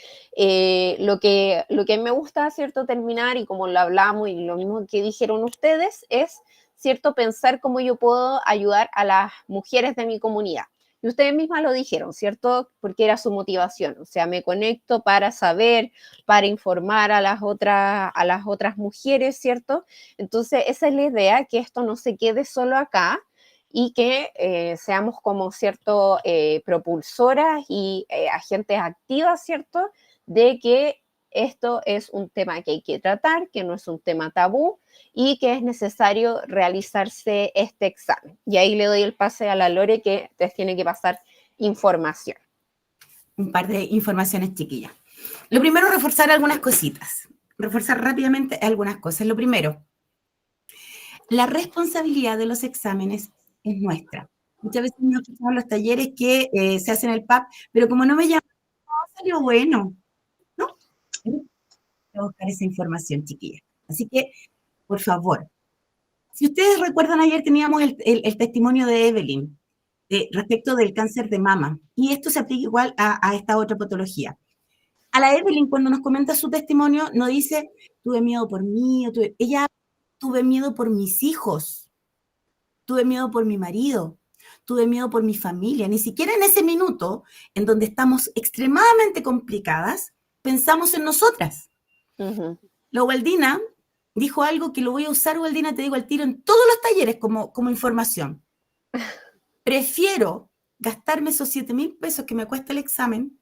Lo que me gusta, ¿cierto?, terminar, y como lo hablamos y lo mismo que dijeron ustedes, es, ¿cierto?, pensar cómo yo puedo ayudar a las mujeres de mi comunidad. Y ustedes mismas lo dijeron, ¿cierto?, porque era su motivación. O sea, me conecto para saber, para informar a las otras mujeres, ¿cierto? Entonces, esa es la idea, que esto no se quede solo acá, y que seamos como, ¿cierto?, propulsoras y agentes activas, ¿cierto?, de que esto es un tema que hay que tratar, que no es un tema tabú, y que es necesario realizarse este examen. Y ahí le doy el pase a la Lore, que les tiene que pasar información. Un par de informaciones, chiquillas. Lo primero, reforzar algunas cositas. Reforzar rápidamente algunas cosas. Lo primero, la responsabilidad de los exámenes es nuestra. Muchas veces me escuchado en los talleres que se hacen el PAP, pero como no me llaman, no salió bueno, ¿no? Voy a buscar esa información, chiquillas. Así que, por favor, si ustedes recuerdan, ayer teníamos el testimonio de Evelyn respecto del cáncer de mama, y esto se aplica igual a esta otra patología. A la Evelyn, cuando nos comenta su testimonio, no dice, tuve miedo por mí, ella tuve miedo por mis hijos, tuve miedo por mi marido, tuve miedo por mi familia. Ni siquiera en ese minuto, en donde estamos extremadamente complicadas, pensamos en nosotras. La Ubaldina dijo algo que lo voy a usar, Ubaldina, te digo al tiro, en todos los talleres como información. Prefiero gastarme esos 7.000 pesos que me cuesta el examen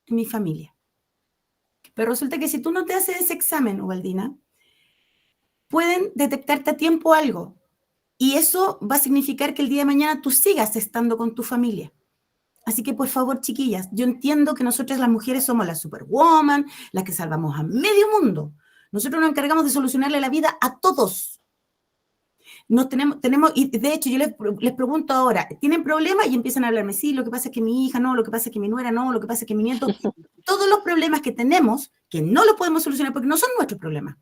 en mi familia. Pero resulta que si tú no te haces ese examen, Ubaldina, pueden detectarte a tiempo algo. Y eso va a significar que el día de mañana tú sigas estando con tu familia. Así que, por favor, chiquillas, yo entiendo que nosotras las mujeres somos las superwoman, las que salvamos a medio mundo. Nosotros nos encargamos de solucionarle la vida a todos. Y de hecho yo les pregunto ahora, ¿tienen problemas? Y empiezan a hablarme, sí, lo que pasa es que mi hija no, lo que pasa es que mi nuera no, lo que pasa es que mi nieto. Todos los problemas que tenemos, que no los podemos solucionar porque no son nuestros problemas,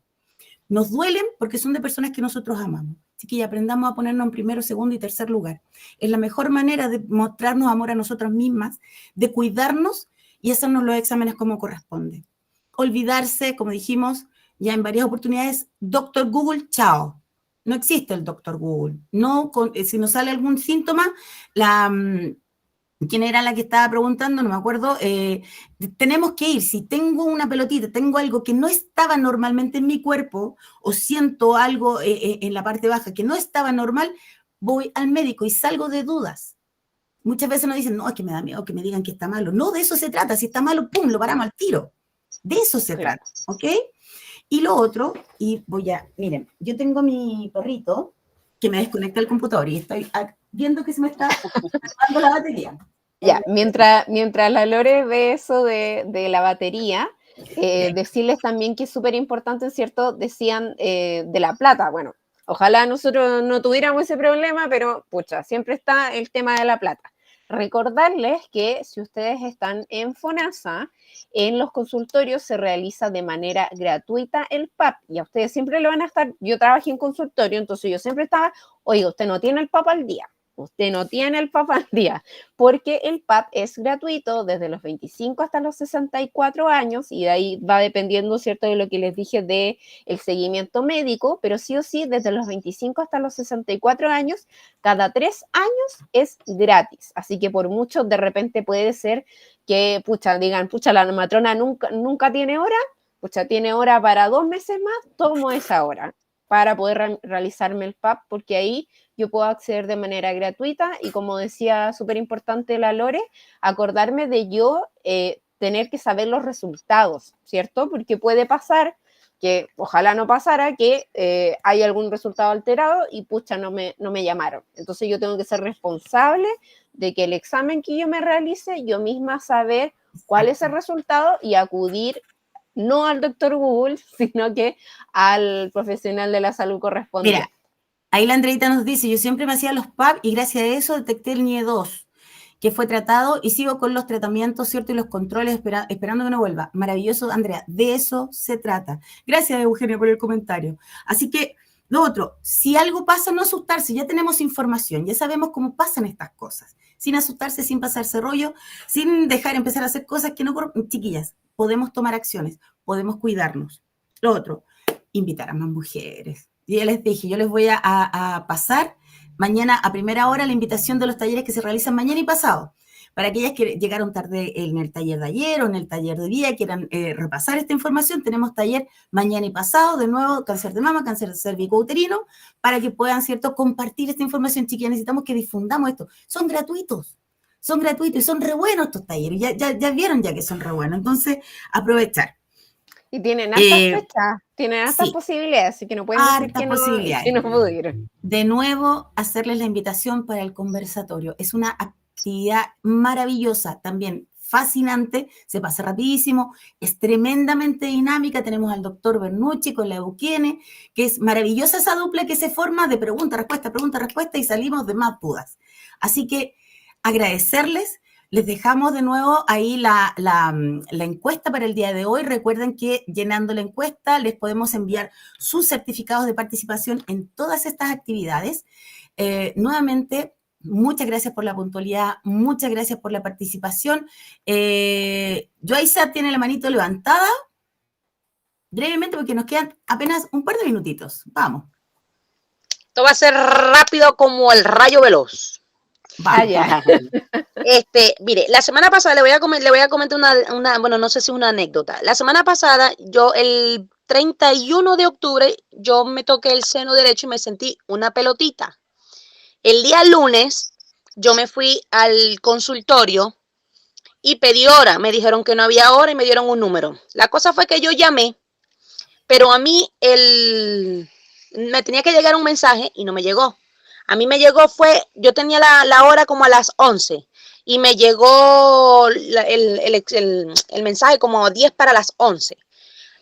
nos duelen porque son de personas que nosotros amamos. Así que ya aprendamos a ponernos en primero, segundo y tercer lugar. Es la mejor manera de mostrarnos amor a nosotras mismas, de cuidarnos y hacernos los exámenes como corresponde. Olvidarse, como dijimos ya en varias oportunidades, Dr. Google, chao. No existe el Dr. Google. No, si nos sale algún síntoma, ¿quién era la que estaba preguntando? No me acuerdo. Tenemos que ir. Si tengo una pelotita, tengo algo que no estaba normalmente en mi cuerpo, o siento algo en la parte baja que no estaba normal, voy al médico y salgo de dudas. Muchas veces nos dicen, no, es que me da miedo que me digan que está malo. No, de eso se trata. Si está malo, pum, lo paramos al tiro. De eso se trata, ¿ok? Y lo otro, miren, yo tengo mi perrito que me desconecta el computador y estoy viendo que se me está acabando la batería. Ya, mientras la Lore ve eso de la batería, decirles también que es súper importante, ¿cierto? Decían de la plata. Bueno, ojalá nosotros no tuviéramos ese problema, pero pucha, siempre está el tema de la plata. Recordarles que si ustedes están en FONASA, en los consultorios se realiza de manera gratuita el PAP, y a ustedes siempre lo van a estar. Yo trabajé en consultorio, entonces yo siempre estaba, oiga, usted no tiene el PAP al día. Usted no tiene el PAP al día, porque el PAP es gratuito desde los 25 hasta los 64 años, y de ahí va dependiendo, ¿cierto?, de lo que les dije de el seguimiento médico, pero sí o sí, desde los 25 hasta los 64 años, cada 3 años es gratis. Así que por mucho, de repente puede ser que, digan, la matrona nunca tiene hora, tiene hora para 2 meses más, tomo esa hora para poder realizarme el PAP, porque ahí yo puedo acceder de manera gratuita y, como decía, súper importante la Lore, acordarme de yo tener que saber los resultados, ¿cierto? Porque puede pasar que, ojalá no pasara, que hay algún resultado alterado y no me llamaron. Entonces yo tengo que ser responsable de que el examen que yo me realice, yo misma saber cuál es el resultado y acudir no al doctor Google, sino que al profesional de la salud correspondiente. Mira, ahí la Andreita nos dice, yo siempre me hacía los PAP y gracias a eso detecté el NIE2, que fue tratado y sigo con los tratamientos, ¿cierto? Y los controles esperando que no vuelva. Maravilloso, Andrea, de eso se trata. Gracias, Eugenia, por el comentario. Así que, lo otro, si algo pasa, no asustarse, ya tenemos información, ya sabemos cómo pasan estas cosas, sin asustarse, sin pasarse rollo, sin dejar empezar a hacer cosas que no, chiquillas, podemos tomar acciones, podemos cuidarnos. Lo otro, invitar a más mujeres. Y ya les dije, yo les voy a pasar mañana a primera hora la invitación de los talleres que se realizan mañana y pasado. Para aquellas que llegaron tarde en el taller de ayer o en el taller de día, quieran repasar esta información, tenemos taller mañana y pasado, de nuevo, cáncer de mama, cáncer cervicouterino, para que puedan, ¿cierto?, compartir esta información, chiquillas. Necesitamos que difundamos esto. Son gratuitos y son re buenos estos talleres. Ya vieron ya que son re buenos. Entonces, aprovechar. Y tienen hartas fechas, tienen hartas posibilidades, así que no pueden decir que no pudieron. De nuevo, hacerles la invitación para el conversatorio. Es una actividad maravillosa, también fascinante, se pasa rapidísimo, es tremendamente dinámica. Tenemos al doctor Bernucci con la Eukene, que es maravillosa esa dupla que se forma de pregunta-respuesta, y salimos de más dudas. Así que agradecerles. Les dejamos de nuevo ahí la encuesta para el día de hoy. Recuerden que llenando la encuesta les podemos enviar sus certificados de participación en todas estas actividades. Nuevamente, muchas gracias por la puntualidad, muchas gracias por la participación. Joaisa tiene la manito levantada. Brevemente, porque nos quedan apenas un par de minutitos. Vamos. Esto va a ser rápido como el rayo veloz. Mire, la semana pasada le voy a comentar una, bueno, no sé si una anécdota. La semana pasada, yo el 31 de octubre, yo me toqué el seno derecho y me sentí una pelotita. El día lunes, yo me fui al consultorio y pedí hora. Me dijeron que no había hora y me dieron un número. La cosa fue que yo llamé, pero a mí me tenía que llegar un mensaje y no me llegó. A mí me llegó yo tenía la hora como a las 11 y me llegó el mensaje como a 10 para las 11.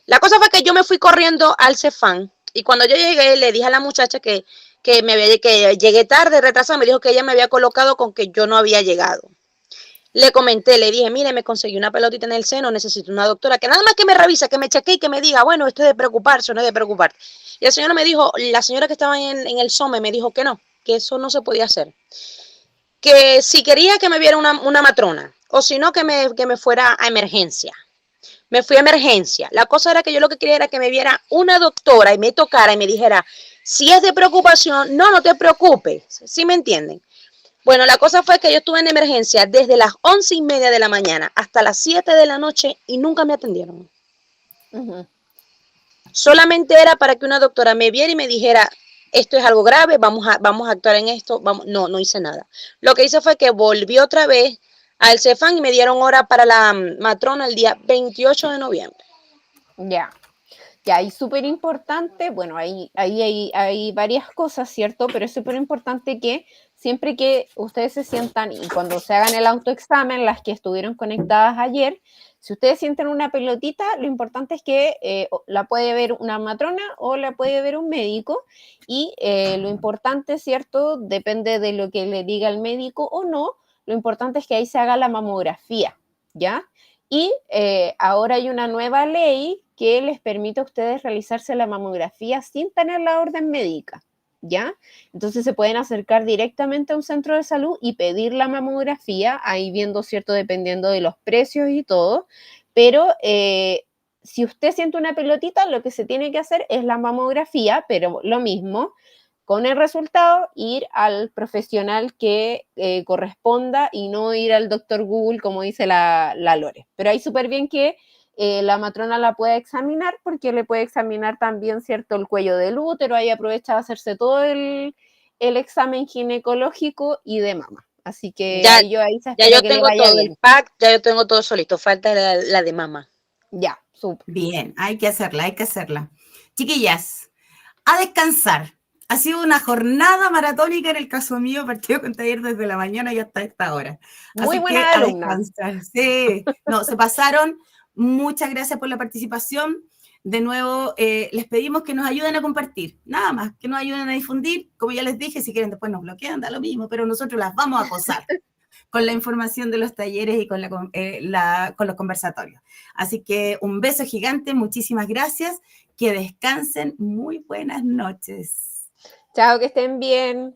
La cosa fue que yo me fui corriendo al Cefán y cuando yo llegué le dije a la muchacha que llegué tarde, retrasada, me dijo que ella me había colocado con que yo no había llegado. Le comenté, le dije, mire, me conseguí una pelotita en el seno, necesito una doctora que nada más que me revise, que me chequee y que me diga, bueno, esto es de preocuparse o no es de preocuparte. Y el señor me dijo, la señora que estaba en el SOME me dijo que no, que eso no se podía hacer. Que si quería que me viera una matrona, o si no, que me fuera a emergencia. Me fui a emergencia. La cosa era que yo lo que quería era que me viera una doctora y me tocara y me dijera, si es de preocupación, no te preocupes. ¿Sí me entienden? Bueno, la cosa fue que yo estuve en emergencia desde las 11:30 de la mañana hasta las 7 de la noche y nunca me atendieron. Solamente era para que una doctora me viera y me dijera, esto es algo grave, vamos a actuar en esto. No hice nada. Lo que hice fue que volví otra vez al Cefán y me dieron hora para la matrona el día 28 de noviembre. Ya, y súper importante, bueno, ahí hay varias cosas, ¿cierto? Pero es súper importante que siempre que ustedes se sientan y cuando se hagan el autoexamen, las que estuvieron conectadas ayer, si ustedes sienten una pelotita, lo importante es que la puede ver una matrona o la puede ver un médico y lo importante, ¿cierto? Depende de lo que le diga el médico o no, lo importante es que ahí se haga la mamografía, ¿ya? Y ahora hay una nueva ley que les permite a ustedes realizarse la mamografía sin tener la orden médica, ¿ya? Entonces se pueden acercar directamente a un centro de salud y pedir la mamografía, ahí viendo, ¿cierto? Dependiendo de los precios y todo, pero si usted siente una pelotita, lo que se tiene que hacer es la mamografía, pero lo mismo, con el resultado, ir al profesional que corresponda y no ir al doctor Google, como dice la Lore. Pero ahí súper bien que la matrona la puede examinar, porque le puede examinar también, ¿cierto?, el cuello del útero, ahí aprovecha de hacerse todo el examen ginecológico y de mama. Así que ya yo tengo todo bien. El pack, ya yo tengo todo eso listo, falta la de mama. Ya, súper. Bien, hay que hacerla. Chiquillas, a descansar. Ha sido una jornada maratónica en el caso mío, partido con taller desde la mañana y hasta esta hora. Muy buena alumna. Sí, no, se pasaron. Muchas gracias por la participación. De nuevo, les pedimos que nos ayuden a compartir, nada más, que nos ayuden a difundir. Como ya les dije, si quieren después nos bloquean, da lo mismo, pero nosotros las vamos a acosar. con la información de los talleres y con los conversatorios. Así que un beso gigante, muchísimas gracias, que descansen, muy buenas noches. Chao, que estén bien.